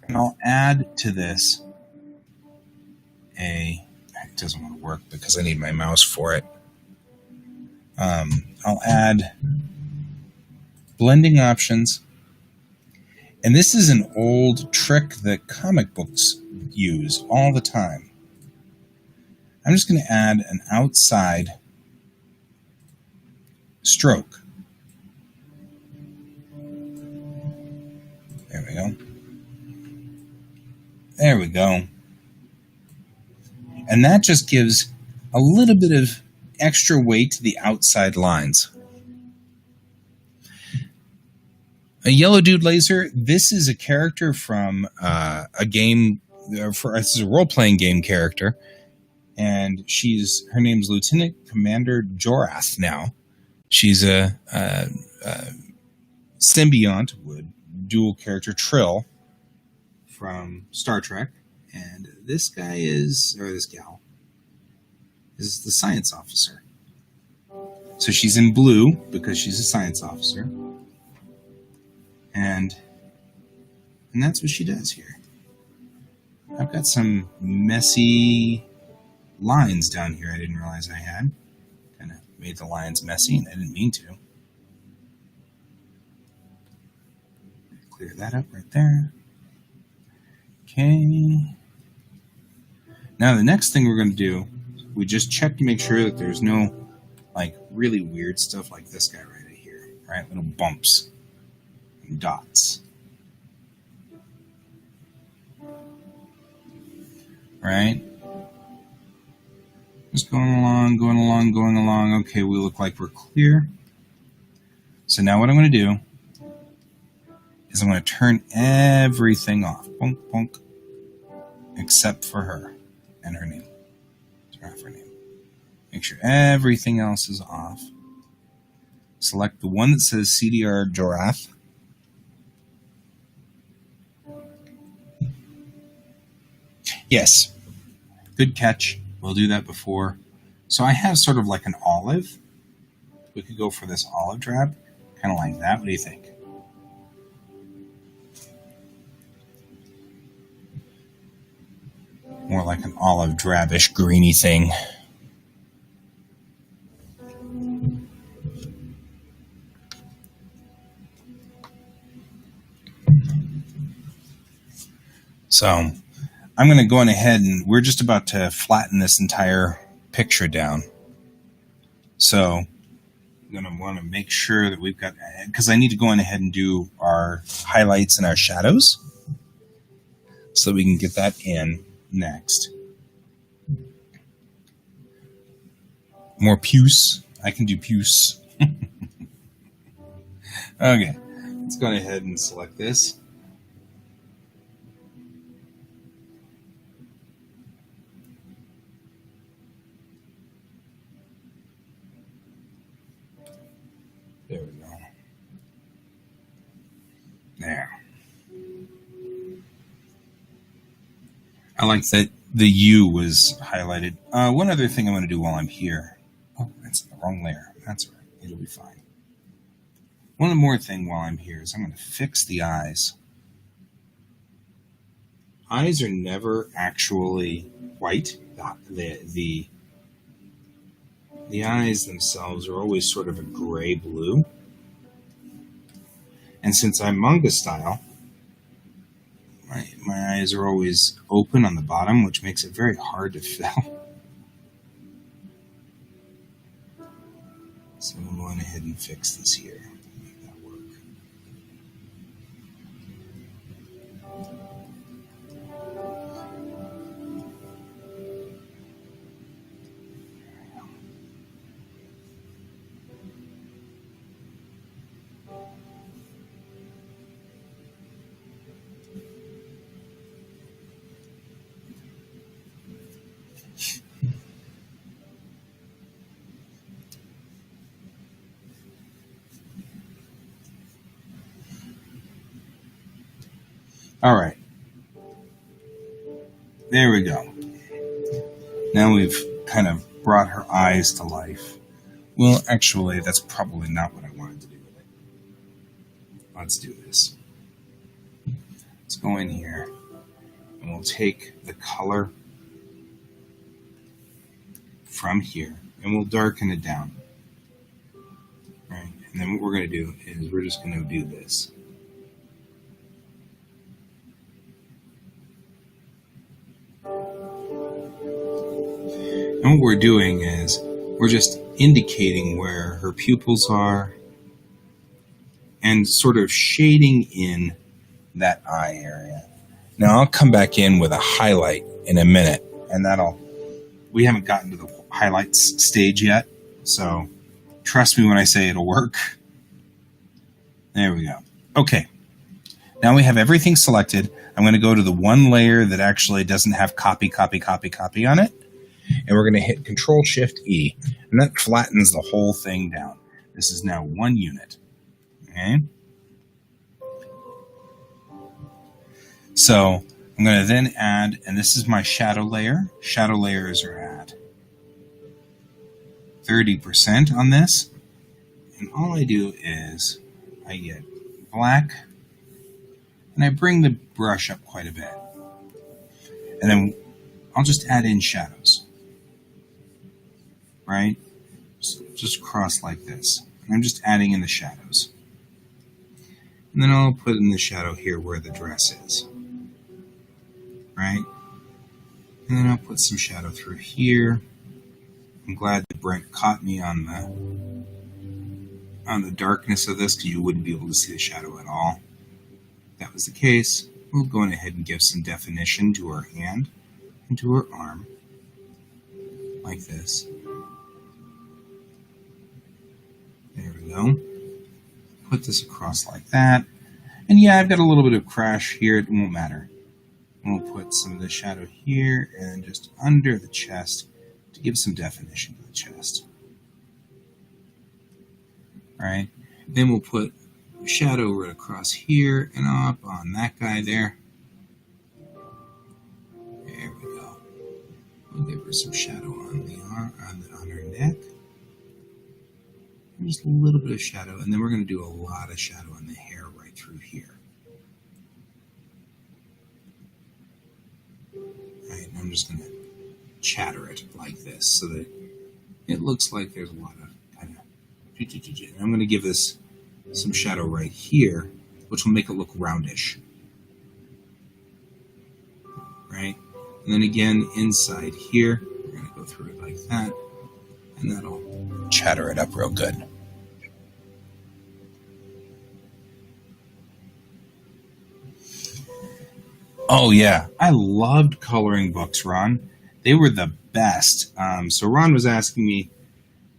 and I'll add to this it doesn't want to work because I need my mouse for it. I'll add blending options. And this is an old trick that comic books use all the time. I'm just going to add an outside stroke. There we go. There we go. And that just gives a little bit of extra weight to the outside lines. A Yellow Dude Laser, this is a character from a game, this is a role-playing game character, and her name's Lieutenant Commander Jorath now. She's a symbiont with dual character Trill from Star Trek, and this gal, is the science officer. So she's in blue because she's a science officer. And that's what she does here. I've got some messy lines down here I didn't realize I had. Kind of made the lines messy, and I didn't mean to. Clear that up right there. Okay. Now the next thing we're going to do, we just check to make sure that there's no really weird stuff like this guy right here, right? Little bumps and dots. Right? Just going along. Okay, we look like we're clear. So now what I'm going to do is I'm going to turn everything off. Bonk, bonk. Except for her and her name. Turn off her name. Make sure everything else is off. Select the one that says CDR Jorath. Yes. Good catch. We'll do that before. So I have sort of like an olive. We could go for this olive drab. Kind of like that. What do you think? More like an olive drabish greeny thing. So I'm going to go on ahead, and we're just about to flatten this entire picture down. So I'm going to want to make sure that we've got, because I need to go on ahead and do our highlights and our shadows so that we can get that in next. More puce. I can do puce. Okay, let's go ahead and select this. There we go. There. I like that the U was highlighted. One other thing I'm going to do while I'm here. Oh, that's the wrong layer. That's all right. It'll be fine. One more thing while I'm here is I'm going to fix the eyes. Eyes are never actually white. The eyes themselves are always sort of a gray blue. And since I'm manga style, my eyes are always open on the bottom, which makes it very hard to fill. So I'm going ahead and fix this here. Make that work. All right. There we go. Now we've kind of brought her eyes to life. Well, actually, that's probably not what I wanted to do with it. Let's do this. Let's go in here, and we'll take the color from here, and we'll darken it down. Right? And then what we're going to do is we're just going to do this. And what we're doing is we're just indicating where her pupils are and sort of shading in that eye area. Now I'll come back in with a highlight in a minute, and we haven't gotten to the highlights stage yet, so trust me when I say it'll work. There we go. Okay. Now we have everything selected. I'm going to go to the one layer that actually doesn't have copy on it. And we're going to hit Control-Shift-E. And that flattens the whole thing down. This is now one unit. Okay. So I'm going to then add, and this is my shadow layer. Shadow layers are at 30% on this. And all I do is I get black, and I bring the brush up quite a bit. And then I'll just add in shadows. Right? So just cross like this. And I'm just adding in the shadows. And then I'll put in the shadow here where the dress is. Right? And then I'll put some shadow through here. I'm glad that Brent caught me on the darkness of this, because you wouldn't be able to see the shadow at all. If that was the case, we'll go ahead and give some definition to her hand and to her arm. Like this. There we go. Put this across like that. And yeah, I've got a little bit of crash here. It won't matter. We'll put some of the shadow here and just under the chest to give some definition to the chest. Alright. Then we'll put shadow right across here and up on that guy there. There we go. We'll give her some shadow on the arm, on her neck. Just a little bit of shadow, and then we're going to do a lot of shadow on the hair right through here. Right, and I'm just going to chatter it like this so that it looks like there's a lot of kind of... And I'm going to give this some shadow right here, which will make it look roundish. Right? And then again, inside here, we're going to go through it like that, and that'll chatter it up real good. Oh yeah, I loved coloring books, Ron. They were the best. So Ron was asking me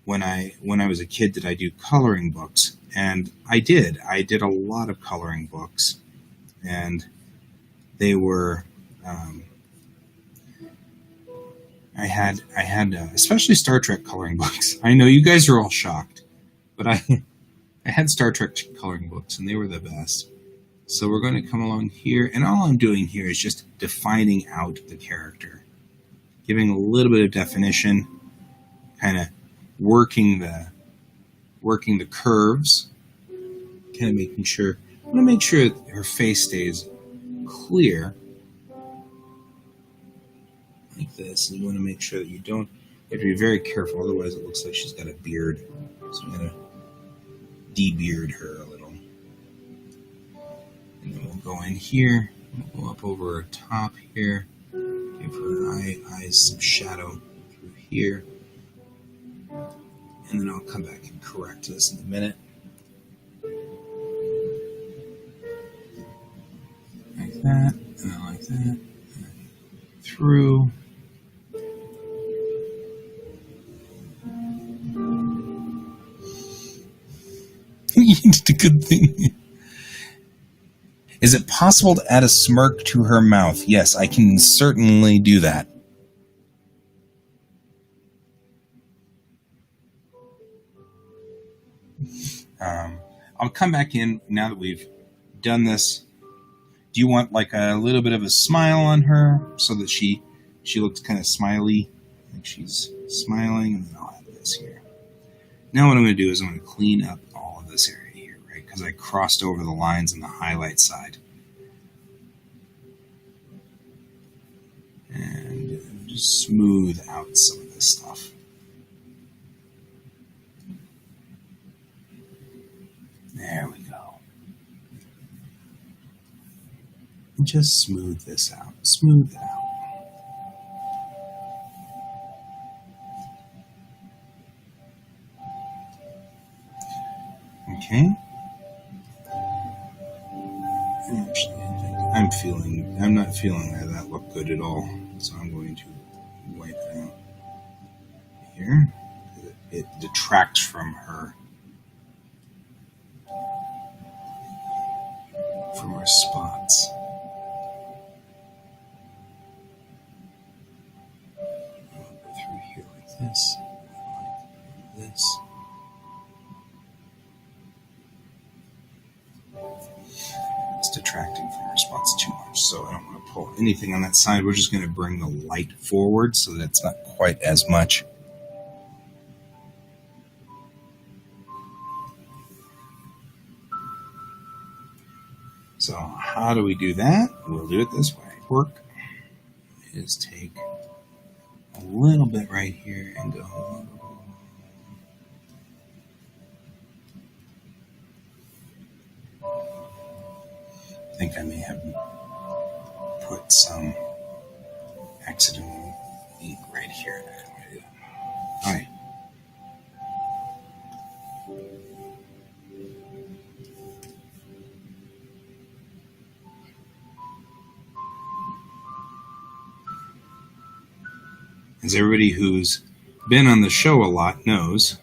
when I was a kid, did I do coloring books? And I did. I did a lot of coloring books, and they were. I had especially Star Trek coloring books. I know you guys are all shocked, but I had Star Trek coloring books, and they were the best. So we're going to come along here, and all I'm doing here is just defining out the character, giving a little bit of definition, kind of working the curves, kind of making sure. I want to make sure that her face stays clear, like this. And you want to make sure that you don't. You have to be very careful, otherwise it looks like she's got a beard. So I'm going to de-beard her a little. And then we'll go in here, we'll go up over her top here, give her eyes some shadow through here, and then I'll come back and correct this in a minute. Like that, and then like that, and then through. You did a good thing. Is it possible to add a smirk to her mouth? Yes, I can certainly do that. I'll come back in now that we've done this Do you want like a little bit of a smile on her so that she looks kind of smiley, like she's smiling? And then I'll add this here. Now what I'm going to do is I'm going to clean up all of this area here, right? Because I crossed over the lines on the highlight side. And just smooth out some of this stuff. There we go. And just smooth this out. Smooth it out. Okay. Actually, I think I'm not feeling that look good at all. So I'm going to wipe it out here. It detracts from her spots. I'll go through here like this. Like this. It's detracting from her spots too much, so I don't want to pull anything on that side. We're just going to bring the light forward so that it's not quite as much. So how do we do that? We'll do it this way. Work is take a little bit right here and go. I think I may have put some accidental ink right here. All right. As everybody who's been on the show a lot knows,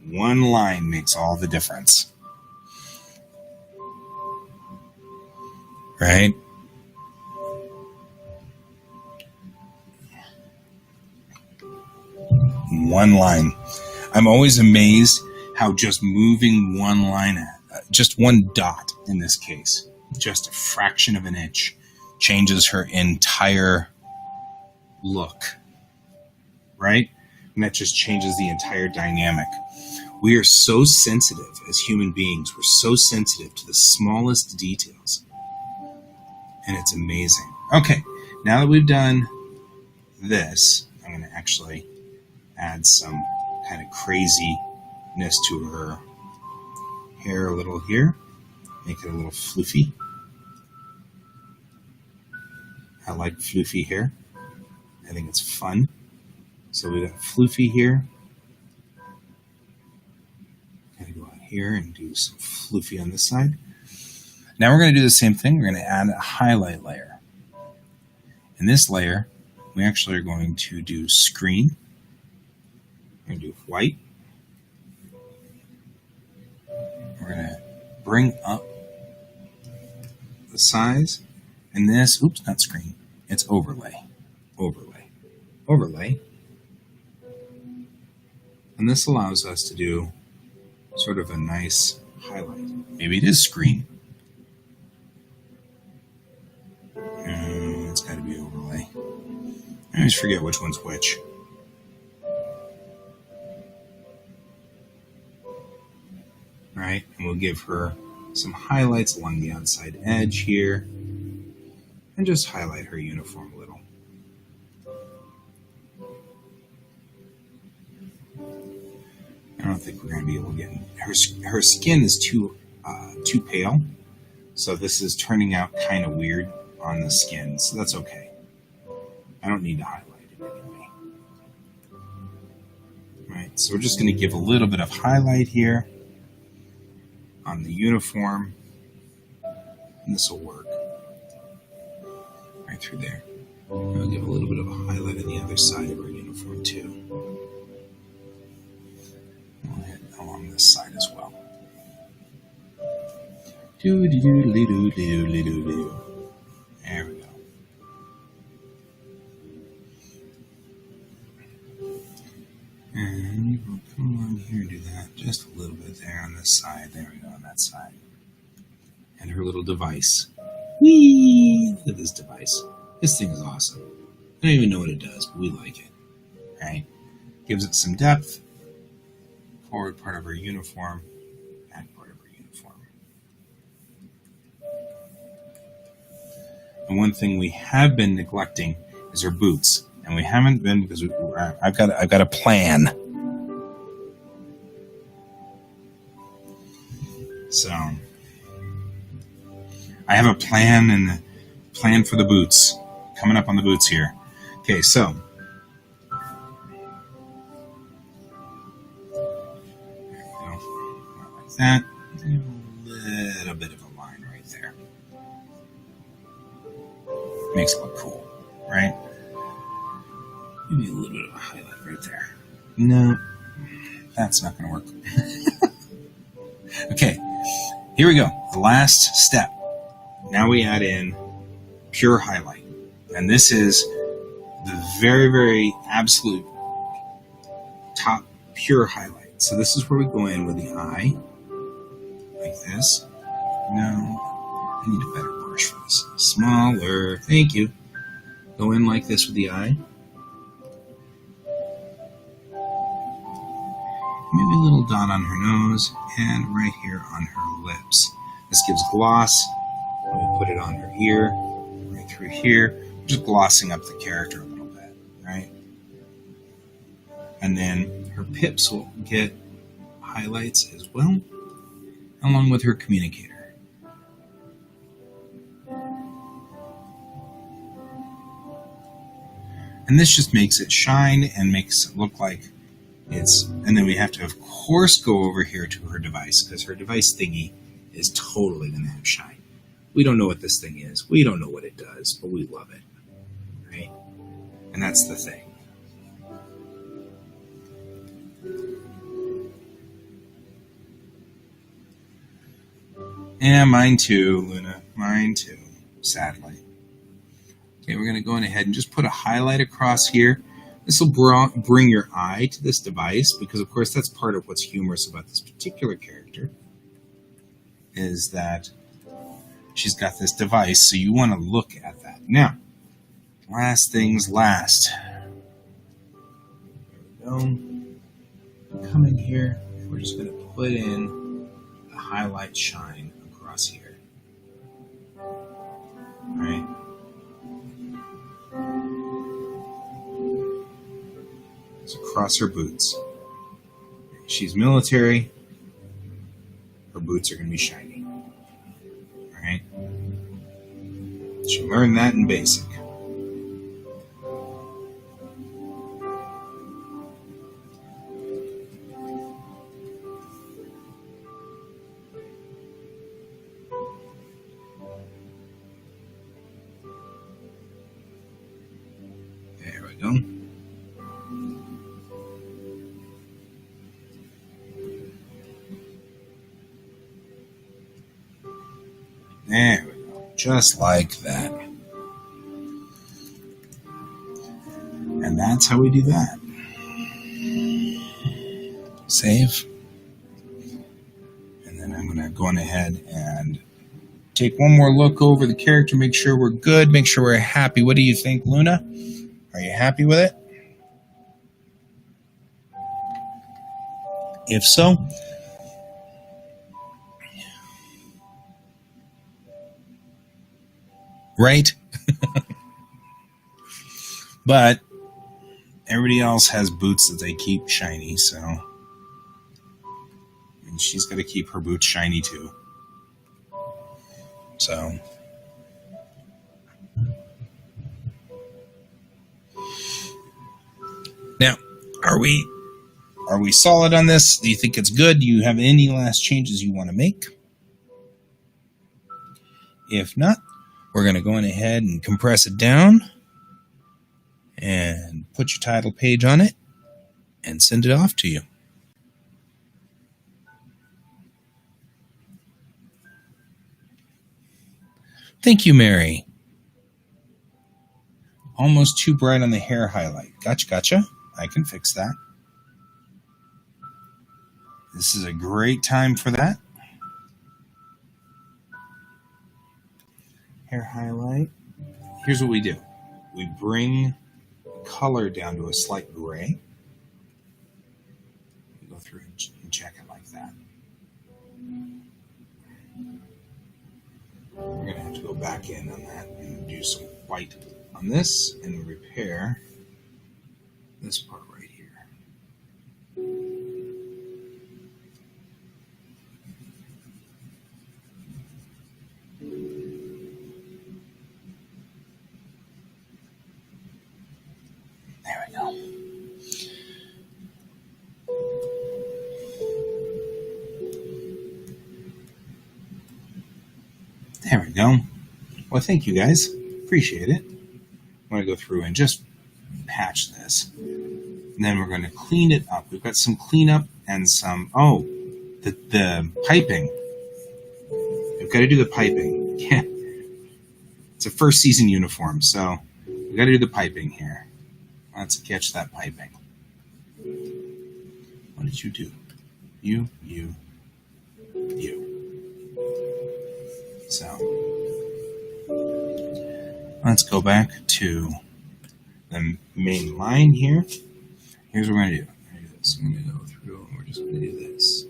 one line makes all the difference. Right? One line. I'm always amazed how just moving one line, just one dot in this case, just a fraction of an inch, changes her entire look. Right? And that just changes the entire dynamic. We are so sensitive as human beings. We're so sensitive to the smallest details. And it's amazing. Okay, now that we've done this, I'm going to actually add some kind of craziness to her hair a little here. Make it a little floofy. I like floofy hair. I think it's fun. So we got floofy here. Gotta go out here and do some floofy on this side. Now we're going to do the same thing. We're going to add a highlight layer. In this layer, we actually are going to do screen. We're going to do white. We're going to bring up the size. And this, oops, not screen. It's overlay. Overlay. Overlay. And this allows us to do sort of a nice highlight. Maybe it is screen. It's got to be overlay. I always forget which one's which. Right? And we'll give her some highlights along the outside edge here. And just highlight her uniform a little. I don't think we're going to be able to get her skin is too pale, so this is turning out kind of weird on the skin, so that's okay. I don't need to highlight it anyway. Right, so we're just going to give a little bit of highlight here on the uniform, and this will work right through there. We'll give a little bit of a highlight on the other side of our uniform too. We'll hit along this side as well. There we go. And we'll come along here and do that. Just a little bit there on this side. There we go on that side. And her little device. Whee! Look at this device. This thing is awesome. I don't even know what it does, but we like it. Right? Gives it some depth. Forward part of her uniform. Back part of her uniform. And one thing we have been neglecting is her boots. And we haven't been because I've got a plan. So I have a plan and the plan for the boots. Coming up on the boots here. Okay, so like that. A little bit of a line right there. Makes it look cool, right? Maybe a little bit of a highlight right there. No, that's not going to work. Okay, here we go. The last step. Now we add in pure highlight. And this is the very, very absolute top pure highlight. So this is where we go in with the eye. Like this. No, I need a better brush for this. Smaller. Thank you. Go in like this with the eye. Maybe a little dot on her nose and right here on her lips. This gives gloss. We put it on her ear, right through here. Just glossing up the character a little bit, right? And then her pips will get highlights as well, along with her communicator. And this just makes it shine and makes it look like it's, and then we have to, of course, go over here to her device because her device thingy is totally going to have shine. We don't know what this thing is. We don't know what it does, but we love it, right? And that's the thing. Yeah, mine too, Luna. Mine too, sadly. Okay, we're going to go ahead and just put a highlight across here. This will bring your eye to this device because, of course, that's part of what's humorous about this particular character is that she's got this device, so you want to look at that. Now, last things last. There we go. Come in here, and we're just going to put in the highlight shine across here. All right. It's across her boots. She's military. Her boots are going to be shiny. All right. She learned that in basic. There we go. There we go. Just like that. And that's how we do that. Save. And then I'm going to go on ahead and take one more look over the character, make sure we're good, make sure we're happy. What do you think, Luna? Are you happy with it? If so, right? But everybody else has boots that they keep shiny, so and she's got to keep her boots shiny too. So now, are we solid on this? Do you think it's good? Do you have any last changes you want to make? If not, we're going to go on ahead and compress it down and put your title page on it and send it off to you. Thank you, Mary. Almost too bright on the hair highlight. Gotcha. I can fix that. This is a great time for that. hair highlight. Here's what we do. We bring color down to a slight gray. We go through and check it like that. We're going to have to go back in on that and do some white on this and repair this part right here. There we go. There we go. Well, thank you guys. Appreciate it. I'm going to go through and just patch this. And then we're going to clean it up. We've got some cleanup and some, the piping. We've got to do the piping. Yeah. It's a first season uniform, so we've got to do the piping here. Let's catch that piping. What did you do? You. So let's go back to the main line here. Here's what we're going to do. I'm going to go through and we're just going to do this.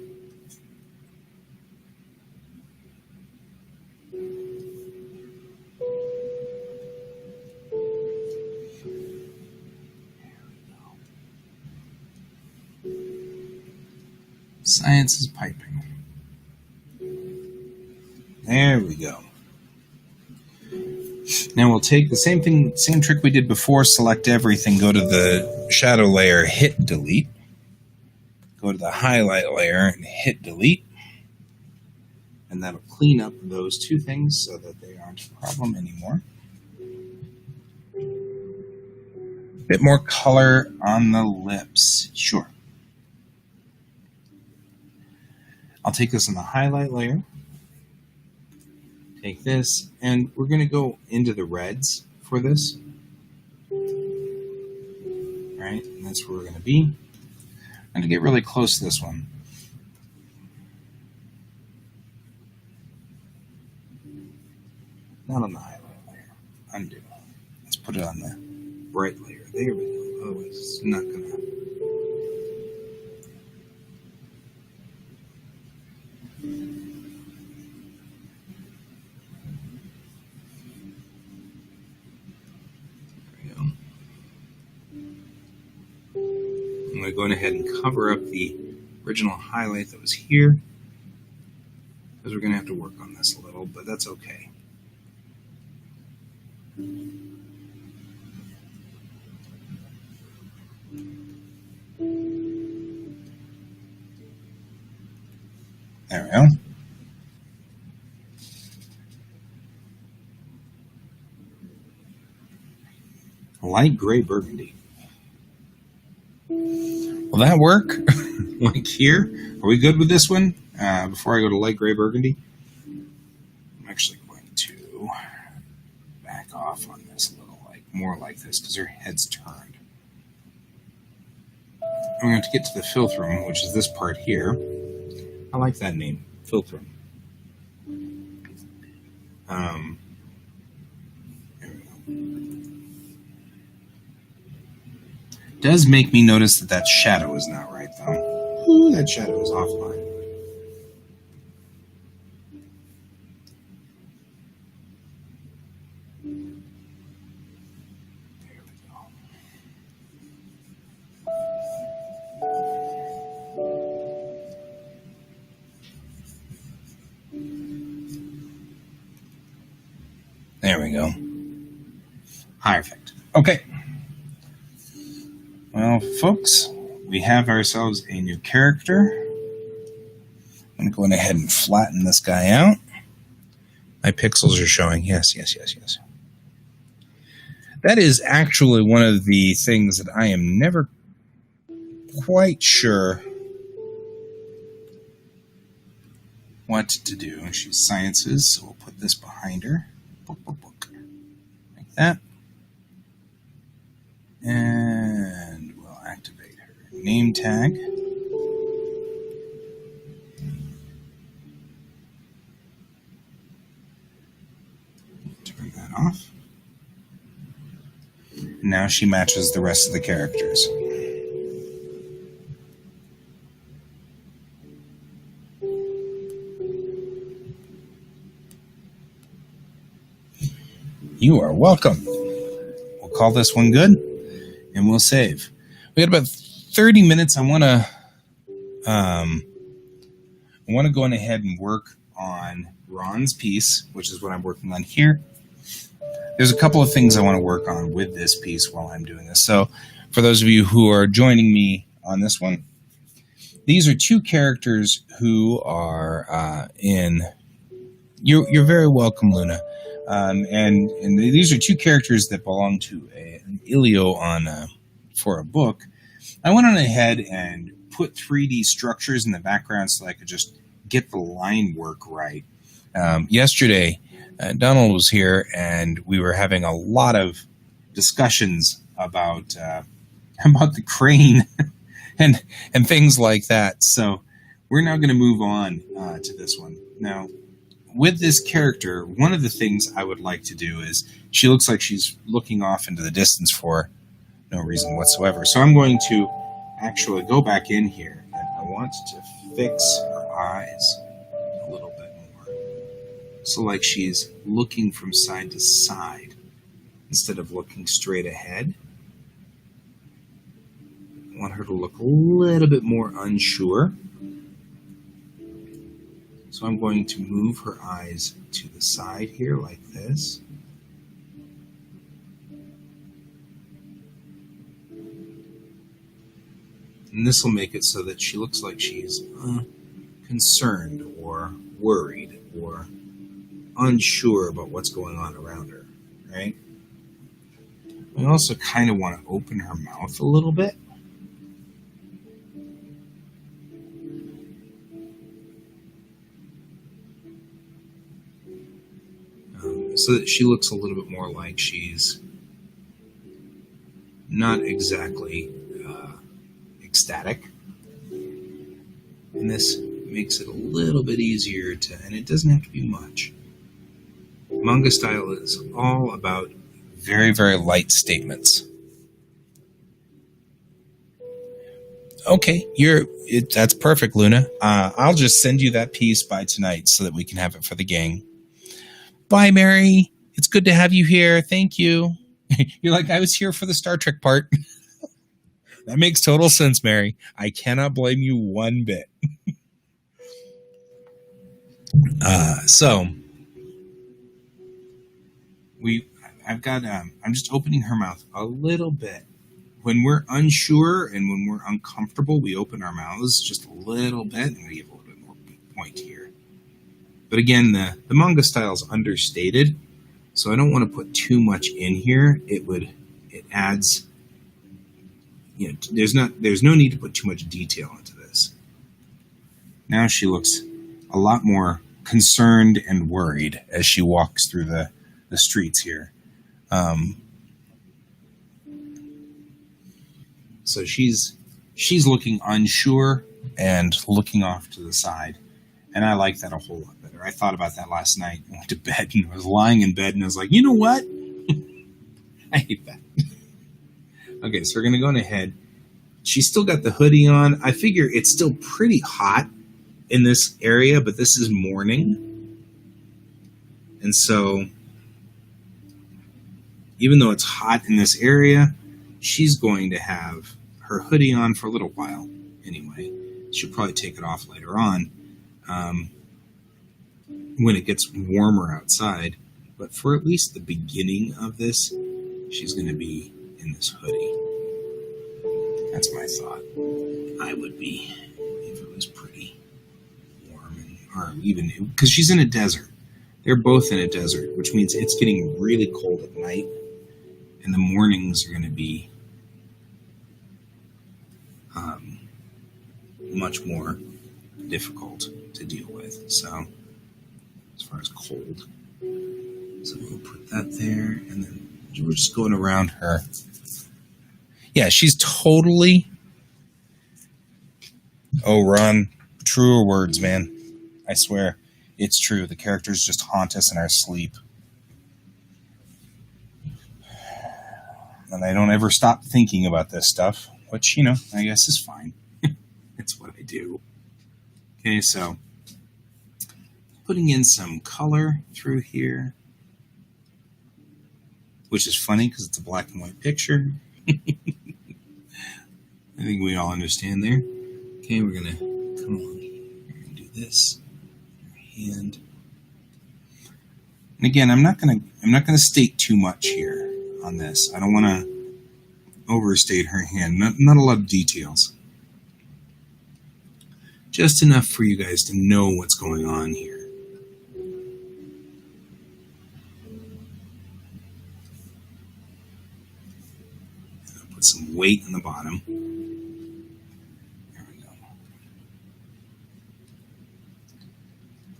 Science is piping. There we go. Now we'll take the same trick we did before, select everything, go to the shadow layer, hit delete. Go to the highlight layer and hit delete. And that'll clean up those two things so that they aren't a problem anymore. A bit more color on the lips. Sure. I'll take this on the highlight layer. Take this, and we're going to go into the reds for this. Right, and that's where we're going to be. I'm going to get really close to this one. Not on the highlight layer. Undo. Let's put it on the bright layer. There we go. Otherwise, it's not going to happen. I'm going ahead and cover up the original highlight that was here because we're going to have to work on this a little, but that's okay. There we go. Light gray burgundy. Will that work? Like here? Are we good with this one? Before I go to light gray burgundy? I'm actually going to back off on this a little, like more like this, because her head's turned. I'm going to get to the filtrum, which is this part here. I like that name, filtrum. There we go. Does make me notice that shadow is not right, though. Ooh, that shadow is offline. There we go. There we go. Perfect. Okay. Well, folks, we have ourselves a new character. I'm going ahead and flatten this guy out. My pixels are showing. Yes. That is actually one of the things that I am never quite sure what to do. She's sciences, so we'll put this behind her. Book. Like that. And we'll activate her name tag. Turn that off. Now she matches the rest of the characters. You are welcome. We'll call this one good, and we'll save. We got about 30 minutes. I want to go on ahead and work on Ron's piece, which is what I'm working on here. There's a couple of things I want to work on with this piece while I'm doing this. So for those of you who are joining me on this one, these are two characters who are in... You're very welcome, Luna. And these are two characters that belong to an Ilio for a book. I went on ahead and put 3D structures in the background so I could just get the line work right. Yesterday, Donald was here, and we were having a lot of discussions about the crane and things like that. So we're now going to move on to this one. Now, with this character, one of the things I would like to do is she looks like she's looking off into the distance for no reason whatsoever. So I'm going to actually go back in here, and I want to fix her eyes a little bit more. So like she's looking from side to side instead of looking straight ahead. I want her to look a little bit more unsure. So I'm going to move her eyes to the side here like this. And this will make it so that she looks like she's concerned or worried or unsure about what's going on around her, right? I also kind of want to open her mouth a little bit. So that she looks a little bit more like she's not exactly ecstatic. And this makes it a little bit easier to, and it doesn't have to be much. Manga style is all about very, very light statements. Okay, that's perfect, Luna. I'll just send you that piece by tonight so that we can have it for the gang. Bye, Mary. It's good to have you here. Thank you. You're like, I was here for the Star Trek part. That makes total sense, Mary. I cannot blame you one bit. I'm just opening her mouth a little bit. When we're unsure and when we're uncomfortable, we open our mouths just a little bit and we give a little bit more point here. But again, the manga style is understated, so I don't want to put too much in here. It adds, there's no need to put too much detail into this. Now she looks a lot more concerned and worried as she walks through the streets here. So she's looking unsure and looking off to the side, and I like that a whole lot better. I thought about that last night. I went to bed and I was lying in bed and I was like, you know what? I hate that. Okay, so we're going to go on ahead. She's still got the hoodie on. I figure it's still pretty hot in this area, but this is morning. And so, even though it's hot in this area, she's going to have her hoodie on for a little while anyway. She'll probably take it off later on when it gets warmer outside. But for at least the beginning of this, she's going to be in this hoodie. That's my thought. I would be if it was pretty warm, or even because she's in a desert. They're both in a desert, which means it's getting really cold at night, and the mornings are going to be much more difficult to deal with. So, as far as cold, so we'll put that there, and then we're just going around her. Yeah, she's totally. Oh, Ron, truer words, man. I swear, it's true. The characters just haunt us in our sleep. And I don't ever stop thinking about this stuff, which, I guess is fine. It's what I do. Okay, so putting in some color through here, which is funny because it's a black and white picture. I think we all understand there. Okay, we're going to come along here. We're going to do this. Hand. And again, I'm not going to state too much here on this. I don't want to overstate her hand. Not a lot of details. Just enough for you guys to know what's going on here. Put some weight on the bottom. There we go.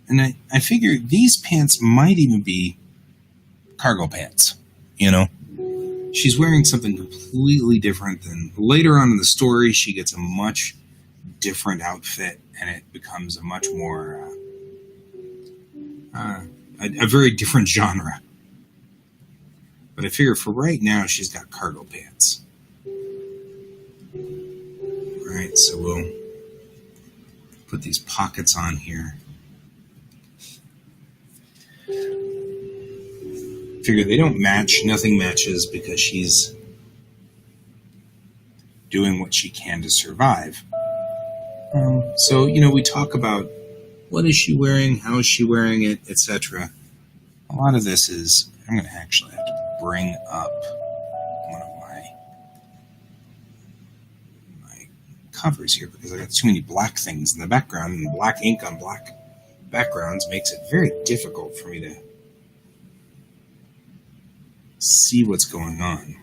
And I figure these pants might even be cargo pants, She's wearing something completely different than later on in the story. She gets a much different outfit, and it becomes a much more a very different genre. But I figure for right now, she's got cargo pants. Right, so we'll put these pockets on here. Figure they don't match, nothing matches because she's doing what she can to survive. So, we talk about what is she wearing, how is she wearing it, etc. A lot of this is, I'm going to actually have to bring up one of my covers here because I got too many black things in the background, and black ink on black backgrounds makes it very difficult for me to see what's going on.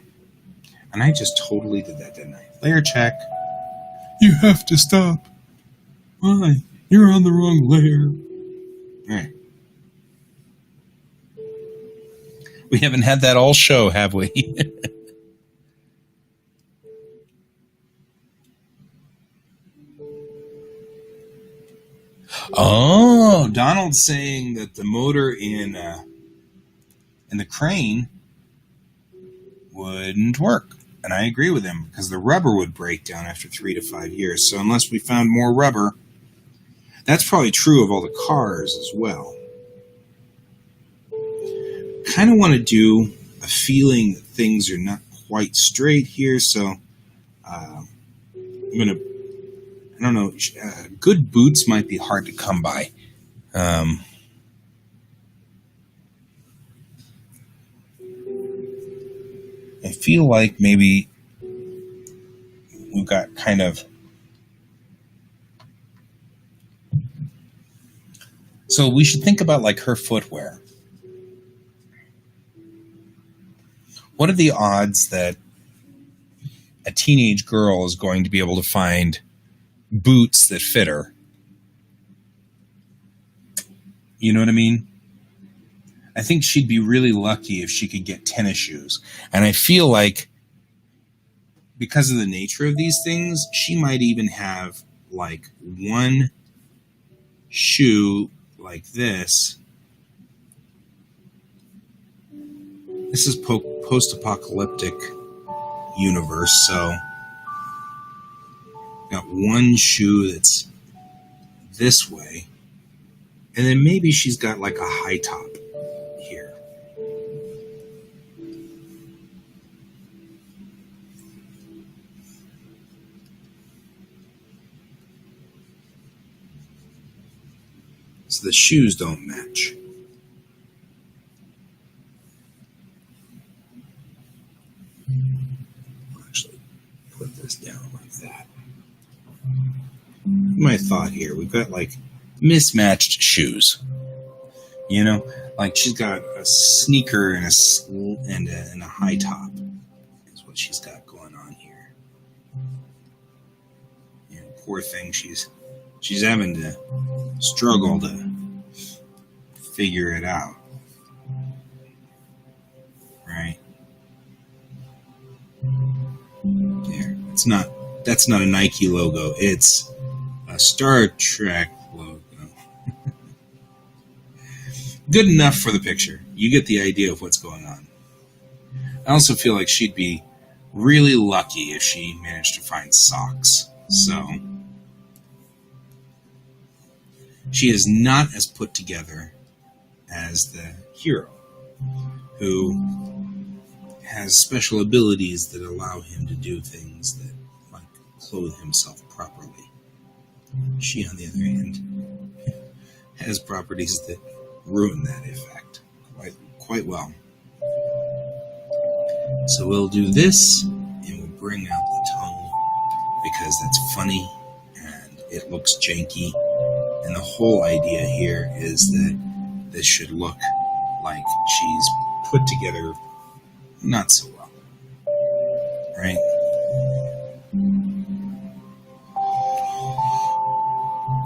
And I just totally did that, didn't I? Layer check. You have to stop. Why? You're on the wrong layer. All right. We haven't had that all show, have we? Oh, Donald's saying that the motor in the crane wouldn't work. And I agree with him because the rubber would break down after 3 to 5 years. So unless we found more rubber, that's probably true of all the cars as well. Kind of want to do a feeling that things are not quite straight here. So I'm going to, I don't know, good boots might be hard to come by. I feel like maybe we've got kind of... So we should think about like her footwear. What are the odds that a teenage girl is going to be able to find boots that fit her? You know what I mean? I think she'd be really lucky if she could get tennis shoes. And I feel like because of the nature of these things, she might even have like one shoe like this. This is post-apocalyptic universe, so got one shoe that's this way. And then maybe she's got like a high top here. So the shoes don't match. I'll actually put this down like that. My thought here, we've got like mismatched shoes. You know, like she's got a sneaker and a high top is what she's got going on here. And poor thing, she's having to struggle to figure it out. Right? There. That's not a Nike logo. It's a Star Trek logo. Good enough for the picture. You get the idea of what's going on. I also feel like she'd be really lucky if she managed to find socks. So she is not as put together as the hero, who has special abilities that allow him to do things that, like, clothe himself properly. She, on the other hand, has properties that ruin that effect quite well. So we'll do this, and we'll bring out the tongue, because that's funny, and it looks janky, and the whole idea here is that this should look like she's put together not so well, right?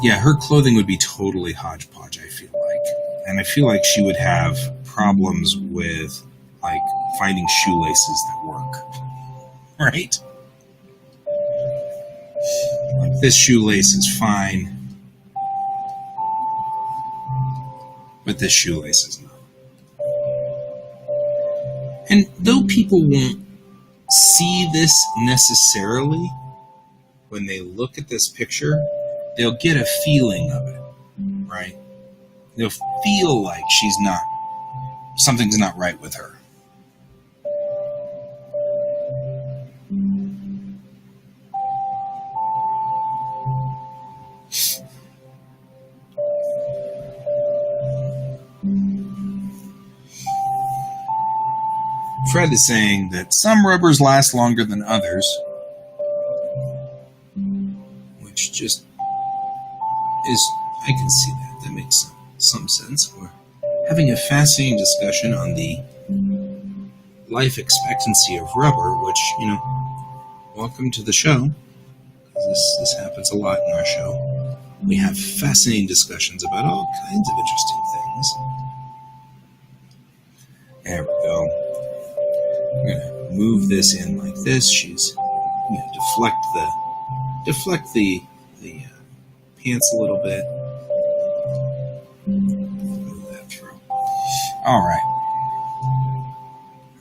Yeah, her clothing would be totally hodgepodge, I feel like. And I feel like she would have problems with, like, finding shoelaces that work, right? Like, this shoelace is fine, but this shoelace is not. And though people won't see this necessarily, when they look at this picture, they'll get a feeling of it, right? They'll feel like something's not right with her. Fred is saying that some rubbers last longer than others, which just is, I can see that. That makes some sense. We're having a fascinating discussion on the life expectancy of rubber, which, welcome to the show. This happens a lot in our show. We have fascinating discussions about all kinds of interesting things. There we go. I'm going to move this in like this. She's going to deflect the pants a little bit. Move that through. All right.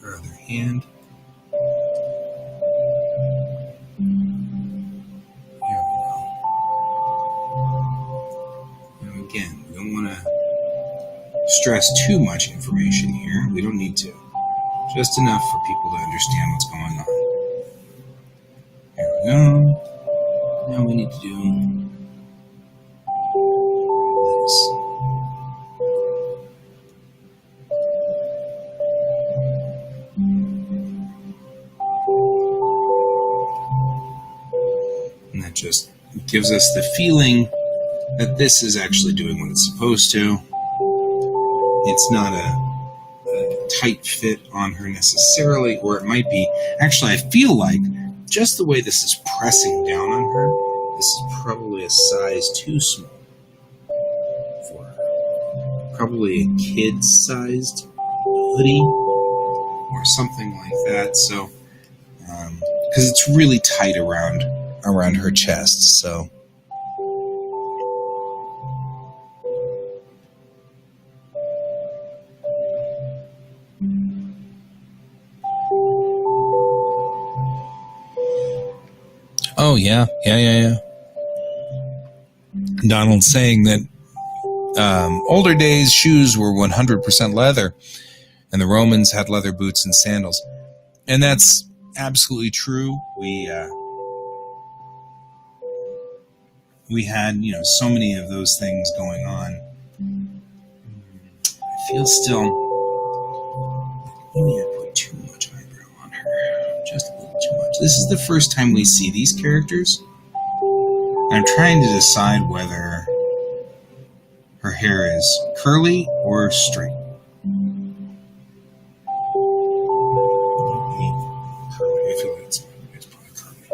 Her other hand. Here we go. Now again, we don't want to stress too much information here. We don't need to. Just enough for people to understand what's going on. There we go. Now we need to do this. And that just gives us the feeling that this is actually doing what it's supposed to. It's not a tight fit on her necessarily, or it might be. Actually, I feel like just the way this is pressing down on her, this is probably a size too small for her. Probably a kid-sized hoodie or something like that. So, because it's really tight around her chest. So. Oh, yeah. Donald's saying that older days shoes were 100% leather, and the Romans had leather boots and sandals. And that's absolutely true. We had, so many of those things going on. I feel still, maybe I put too much eyebrow on her. Just a little too much. This is the first time we see these characters. I'm trying to decide whether her hair is curly or straight. I feel like it's probably curly.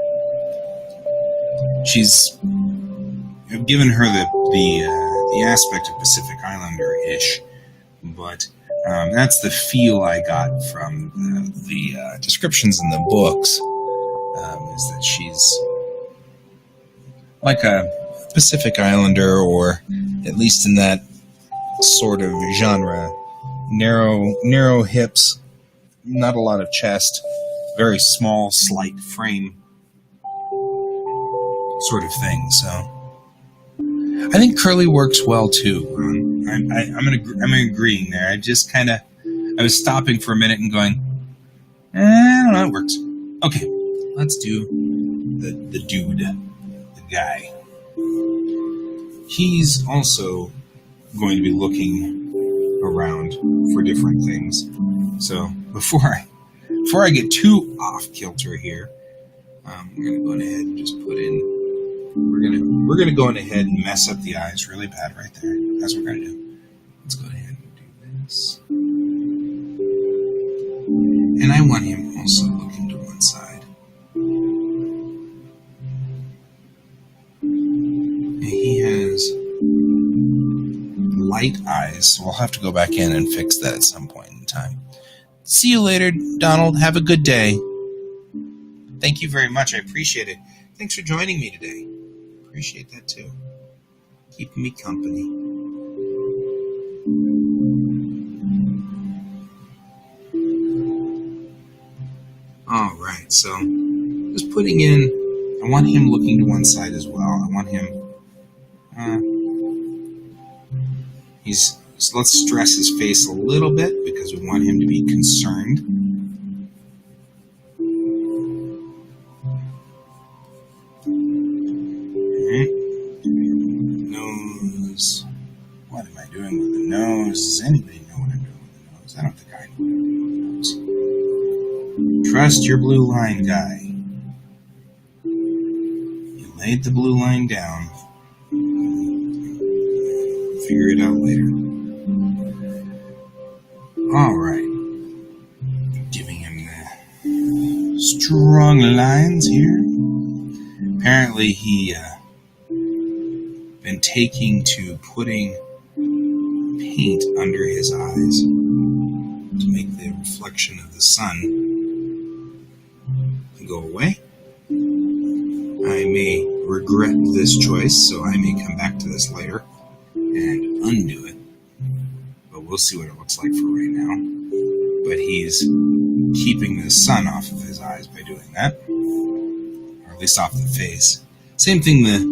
I've given her the aspect of Pacific Islander-ish, but that's the feel I got from the descriptions in the books, is that she's like a Pacific Islander, or at least in that sort of genre. Narrow hips, not a lot of chest, very small, slight frame sort of thing. So I think curly works well too, Ron. I'm agreeing there. I was stopping for a minute and going, I don't know, it works. Okay, let's do the dude, the guy. He's also going to be looking around for different things. So before I get too off kilter here, we're gonna go ahead and just put in. We're gonna go ahead and mess up the eyes really bad right there. That's what we're gonna do. Let's go ahead and do this. And I want him also looking to one side. And he has light eyes, so we'll have to go back in and fix that at some point in time. See you later, Donald. Have a good day. Thank you very much. I appreciate it. Thanks for joining me today. Appreciate that too. Keeping me company. All right, so just putting in, I want him looking to one side as well. I want him, so let's stress his face a little bit because we want him to be concerned. Nose. What am I doing with the nose? Does anybody know what I'm doing with the nose? I don't think I know what I'm doing with the nose. Trust your blue line guy. You laid the blue line down. Figure it out later. Alright. Giving him the strong lines here. Apparently he been taking to putting paint under his eyes to make the reflection of the sun go away. I may regret this choice, so I may come back to this later and undo it. But we'll see what it looks like for right now. But he's keeping the sun off of his eyes by doing that. Or at least off the face. Same thing the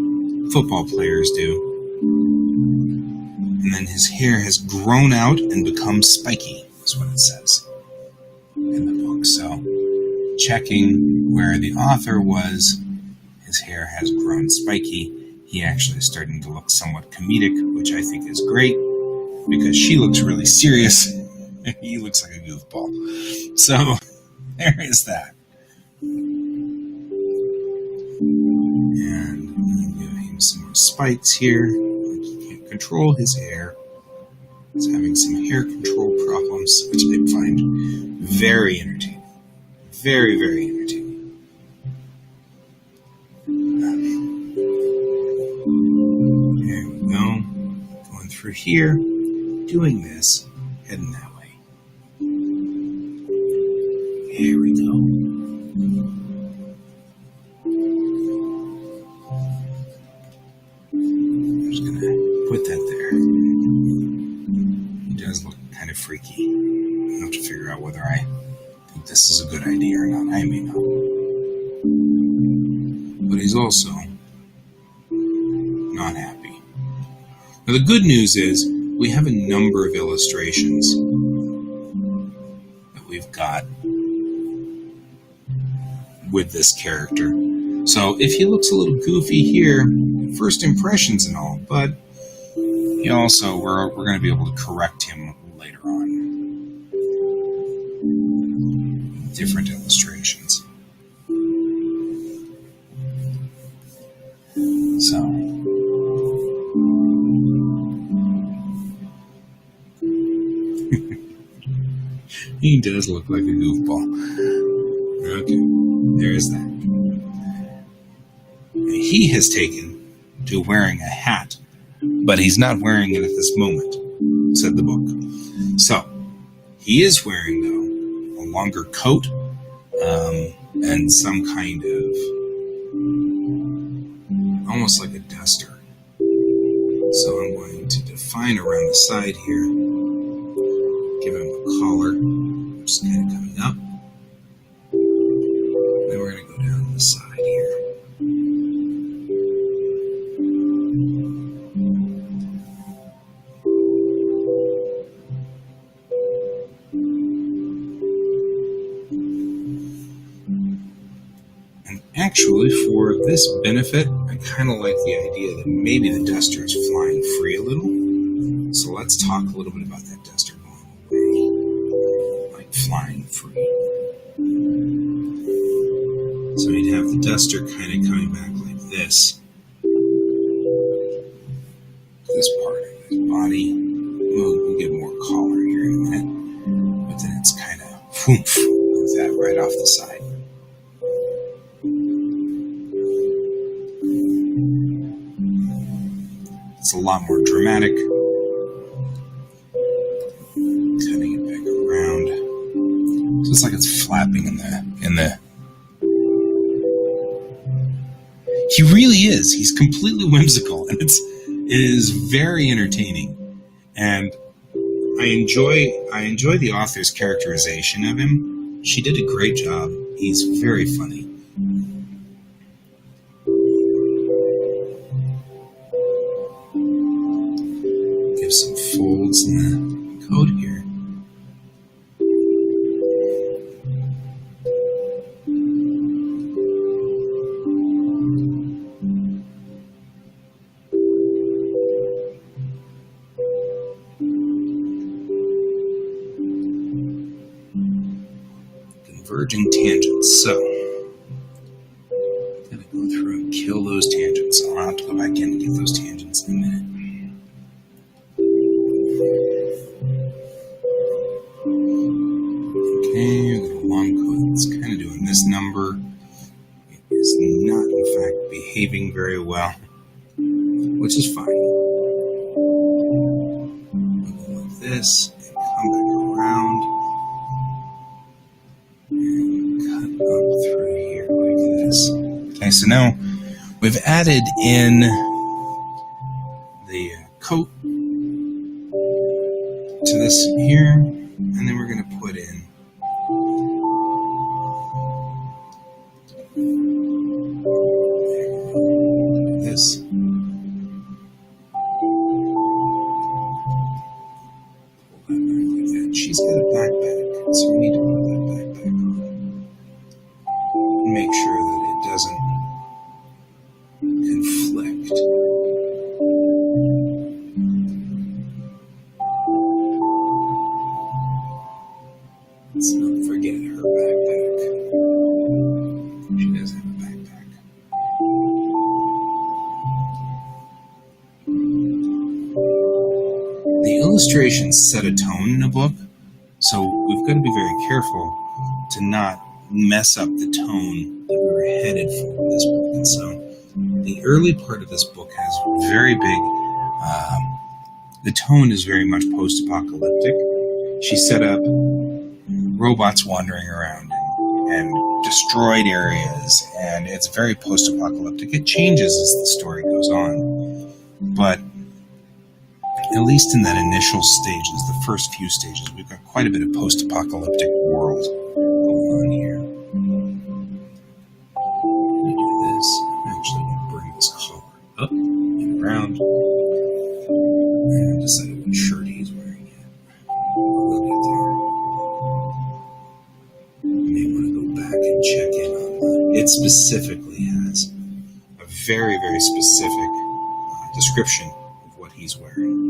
football players do. And then his hair has grown out and become spiky, is what it says in the book. So, checking where the author was, his hair has grown spiky. He actually is starting to look somewhat comedic, which I think is great, because she looks really serious, and he looks like a goofball. So, there is that. And I'm giving him some more spikes here. He can't control his hair. He's having some hair control problems, which I find very entertaining. Very, very entertaining. There we go. Going through here, doing this, heading that way. Here we go. I'm just going to put that there. He does look kind of freaky. I'll have to figure out whether I think this is a good idea or not. I may not. But he's also not happy. Now the good news is we have a number of illustrations that we've got with this character. So if he looks a little goofy here, first impressions and all, but he also, we're going to be able to correct him later on. Different illustrations. So, he does look like a goofball. Okay, there's that. He has taken to wearing a hat, but he's not wearing it at this moment, said the book. So, he is wearing, though, a longer coat and some kind of almost like a duster. So I'm going to define around the side here, give him a collar, just kind of coming up. Actually, for this benefit, I kind of like the idea that maybe the duster is flying free a little. So let's talk a little bit about that duster going away, like flying free. So you'd have the duster kind of coming back like this. This part of his body. We'll get more color here in a minute. But then it's kind of whoomph, like that right off the side. It's a lot more dramatic. Cutting it back around. So it's like it's flapping in the. He really is. He's completely whimsical, and it is very entertaining. And I enjoy the author's characterization of him. She did a great job. He's very funny. Give some folds in the coat here. Converging tangents. So, I'm going to go through and kill those tangents. I'll have to go back in and get those tangents in a minute. Okay, I've got a long coat that's kind of doing this number. It is not, in fact, behaving very well, which is fine. I'll go like this and come back around. Through here like this. Okay, so now we've added in the coat to this here, and then we're going to put in this. Pull that back like that. She's got a backpack, so we need to put that backpack on. Make sure that it doesn't conflict. Let's not forget her backpack. She does have a backpack. The illustrations set a tone in a book, so we've got to be very careful to not mess up the tone that we were headed for with this book. And so the early part of this book has very big, the tone is very much post-apocalyptic. She set up robots wandering around and destroyed areas, and it's very post-apocalyptic. It changes as the story goes on, but at least in that initial stages, the first few stages, we've got quite a bit of post-apocalyptic world going on here. Let me do this. I'm actually going to bring this collar up and around. And decide what shirt he's wearing yet. We'll get there. You may want to go back and check in on that. It specifically has a very, very specific description of what he's wearing.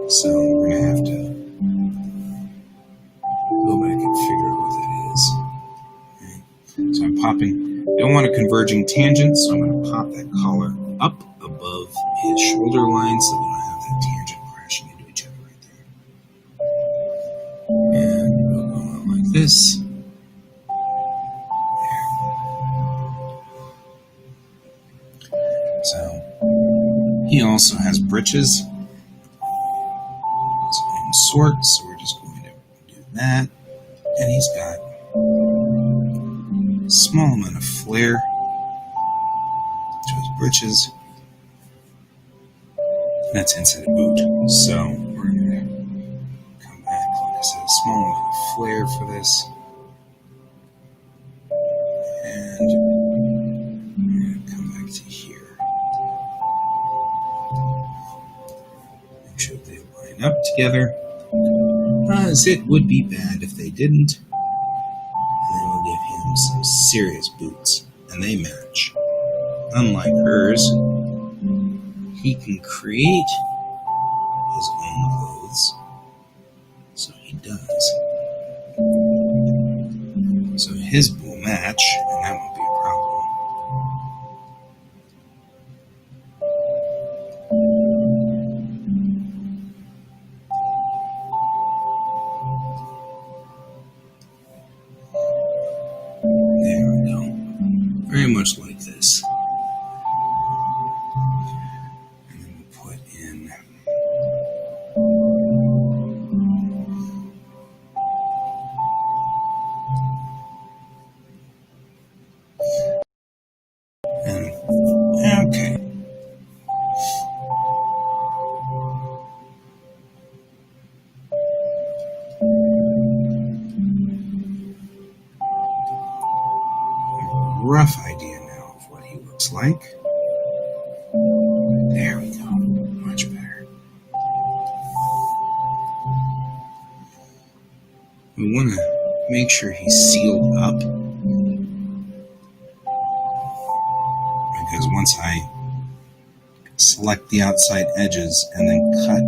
So we're going to have to go back and figure out what that is. Okay. So I'm popping. I don't want a converging tangent, so I'm going to pop that collar up above his shoulder line so we don't have that tangent crashing into each other right there. And we'll go on like this. There. So he also has breeches. Sort, so we're just going to do that. And he's got a small amount of flare to his breeches. And that's inside a boot. So we're going to come back, like I said, a small amount of flare for this. And we're going to come back to here. Make sure they line up together. As it would be bad if they didn't. And then we'll give him him some serious boots, and they match. Unlike hers, he can create his own clothes, so he does. So his will match, and that won't be a problem. There we go. Very much like this. And then we'll put in okay. Rough idea now of what he looks like. There we go. Much better. We want to make sure he's sealed up, because once I select the outside edges and then cut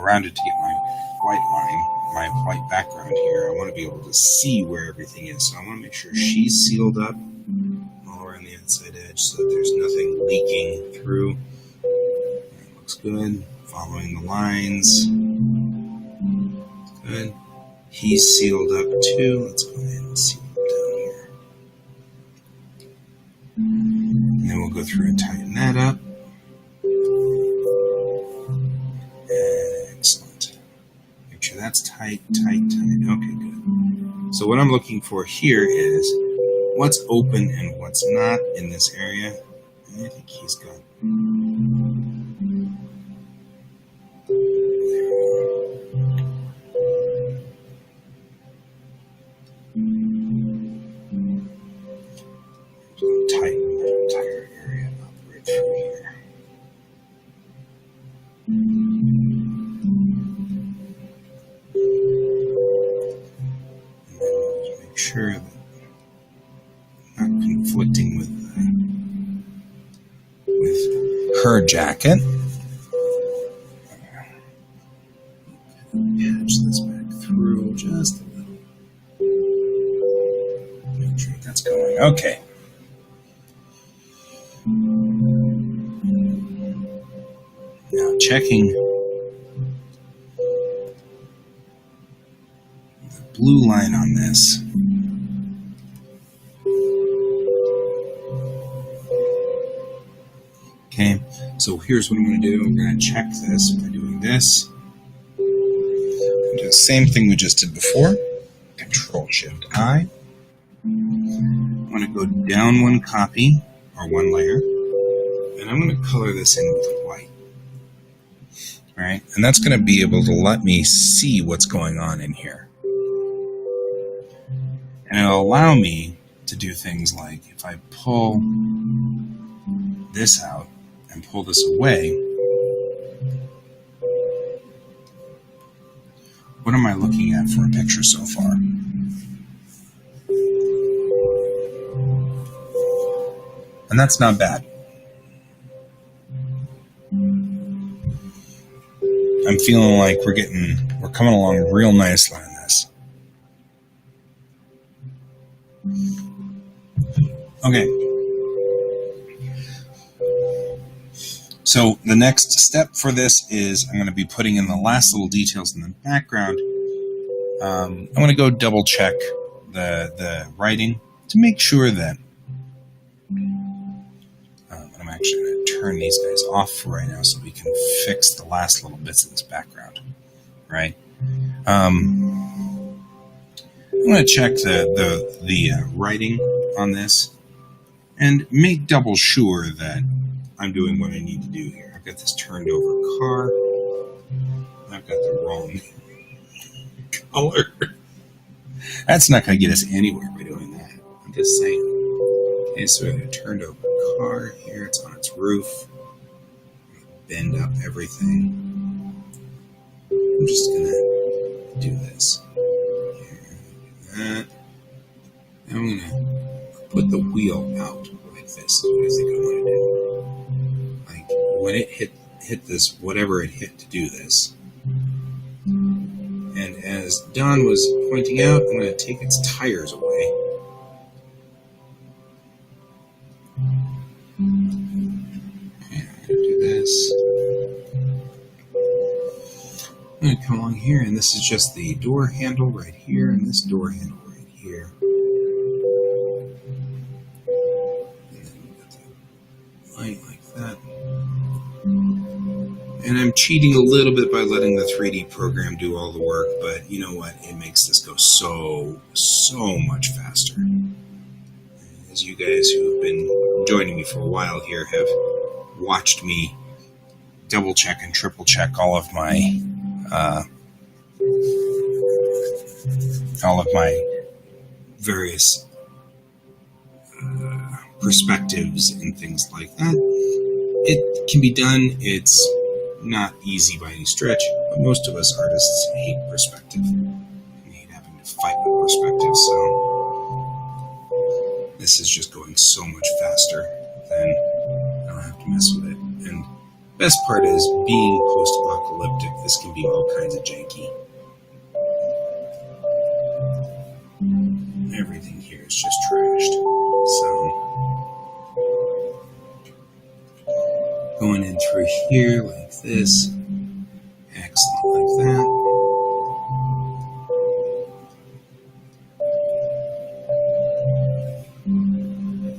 around it to get my white line, my white background here, I want to be able to see where everything is. So I want to make sure she's sealed up all around the outside edge so that there's nothing leaking through. That looks good. Following the lines. Good. He's sealed up too. Let's go ahead and seal him down here. And then we'll go through and tighten that up. Excellent. Make sure that's tight, tight, tight. Okay, good. So what I'm looking for here is what's open and what's not in this area. And I think he's got... tighten that entire area up right through here. And then we'll just make sure that I'm not conflicting with her jacket. Patch this back through just a little. Make sure that's going. Okay. Now checking the blue line on this. Okay, so here's what I'm going to do. I'm going to check this by doing this. I'm do the same thing we just did before. Control-Shift-I. I'm going to go down one copy, or one layer, and I'm going to color this in with white. All right, and that's going to be able to let me see what's going on in here. And it'll allow me to do things like, if I pull this out and pull this away, what am I looking at for a picture so far? And that's not bad. I'm feeling like we're coming along real nicely on this. Okay. So the next step for this is I'm going to be putting in the last little details in the background. I'm going to go double check the writing to make sure that I'm actually going to turn these guys off for right now so we can fix the last little bits in this background, right? I'm going to check the writing on this and make double sure that I'm doing what I need to do here. I've got this turned over car. I've got the wrong color. That's not going to get us anywhere by doing that. I'm just saying. Okay, so we have a turned over car here. It's on its roof. Bend up everything. I'm just going to do this. Here, do that. put the wheel out like this is what I think I want to do. Like when it hit this, whatever it hit to do this. And as Don was pointing out, I'm going to take its tires away. Do this. I'm going to come along here, and this is just the door handle right here, and this door handle right here. And then we got the light like that. And I'm cheating a little bit by letting the 3D program do all the work, but you know what? It makes this go so much faster. As you guys who have been joining me for a while here have watched me double check and triple check all of my various perspectives and things like that. It can be done. It's not easy by any stretch, but most of us artists hate perspective. We hate having to fight with perspective, so this is just going so much faster, then I don't have to mess with it. And best part is, being post-apocalyptic, this can be all kinds of janky. Everything here is just trashed. So, going in through here like this. Excellent, like that.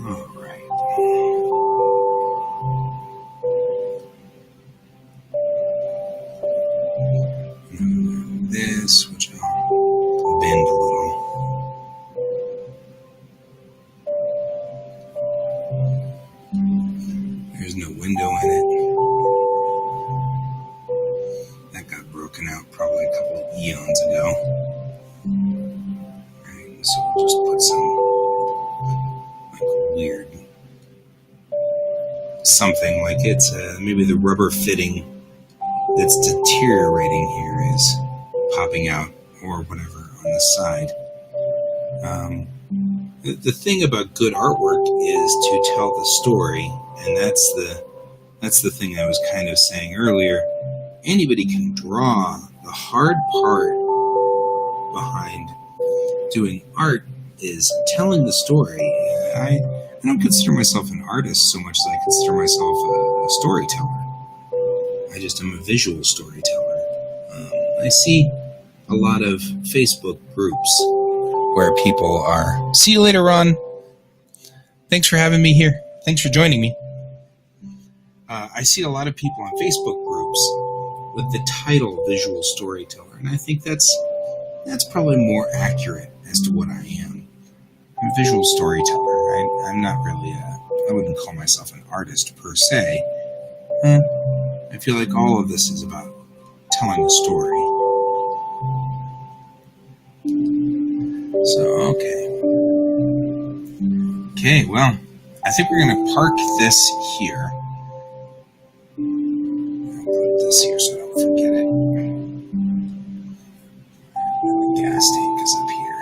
Alright. This, which I'll bend a little. There's no window in it. That got broken out probably a couple of eons ago. Right, so we'll just put some like weird something like it's maybe the rubber fitting that's deteriorating here is popping out or whatever on the side. The thing about good artwork is to tell the story, and that's the thing I was kind of saying earlier. Anybody can draw. The hard part behind doing art is telling the story. I don't consider myself an artist so much as I consider myself a storyteller. I just am a visual storyteller. I see a lot of Facebook groups where people are, see you later, Ron. Thanks for having me here. Thanks for joining me. I see a lot of people on Facebook groups with the title visual storyteller, and I think that's probably more accurate as to what I am. I'm a visual storyteller. I'm not really I wouldn't call myself an artist per se. I feel like all of this is about telling a story. So, okay, well, I think we're going to park this here. I'll put this here so I don't forget it. The gas tank is up here.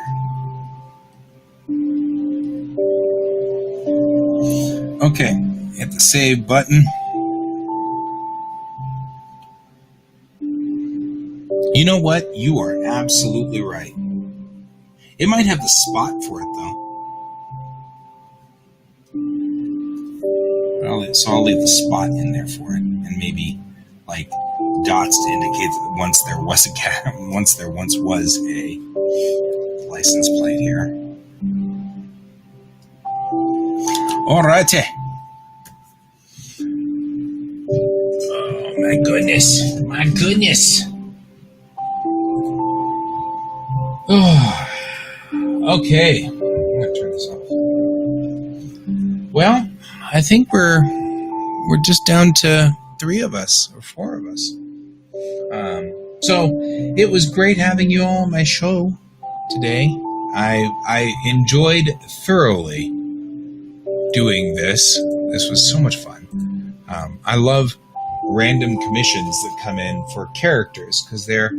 Okay, hit the save button. You know what? You are absolutely right. It might have the spot for it, though. So I'll leave the spot in there for it, and maybe like dots to indicate that once there was a license plate here. Alrighty. Oh my goodness! My goodness! Oh. Okay, I'm gonna turn this off. Well, I think we're just down to 3 of us or 4 of us. So it was great having you all on my show today. I enjoyed thoroughly doing this. This was so much fun. I love random commissions that come in for characters because they're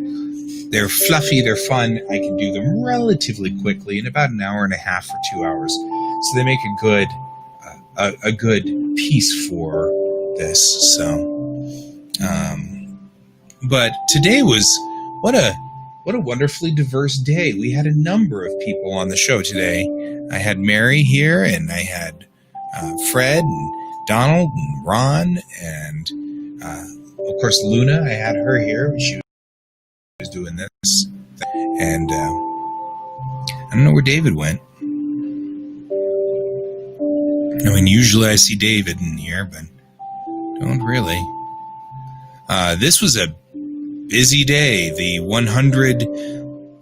fluffy, they're fun. I can do them relatively quickly in about an hour and a half or 2 hours. So they make a good piece for this. So, but today was what a wonderfully diverse day. We had a number of people on the show today. I had Mary here, and I had Fred and Donald and Ron, and of course Luna. I had her here. She was doing this, and I don't know where David went. I mean, usually I see David in here, but don't really. This was a busy day. The 100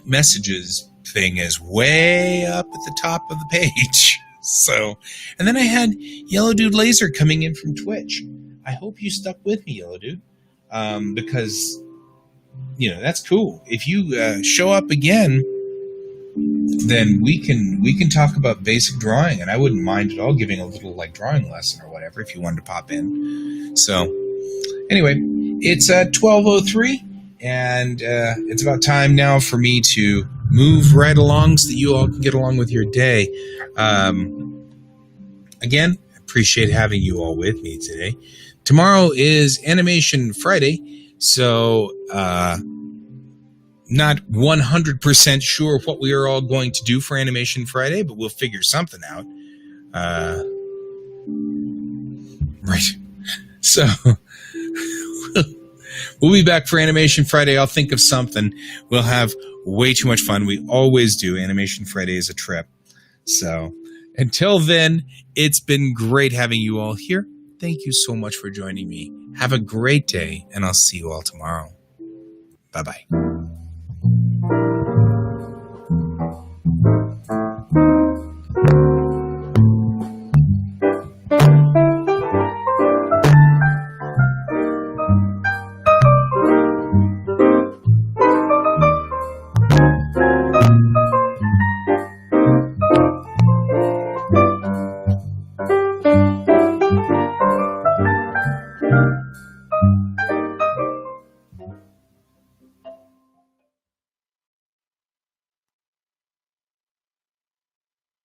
messages thing is way up at the top of the page. So, and then I had Yellow Dude Laser coming in from Twitch. I hope you stuck with me, Yellow Dude, because, you know, that's cool. If you show up again, then we can talk about basic drawing, and I wouldn't mind at all giving a little like drawing lesson or whatever if you wanted to pop in. So, anyway, it's 12:03. And it's about time now for me to move right along so that you all can get along with your day. Again, appreciate having you all with me today. Tomorrow is Animation Friday, so not 100% sure what we are all going to do for Animation Friday, but we'll figure something out. Right. So... we'll be back for Animation Friday. I'll think of something. We'll have way too much fun. We always do. Animation Friday is a trip. So until then, it's been great having you all here. Thank you so much for joining me. Have a great day, and I'll see you all tomorrow. Bye-bye.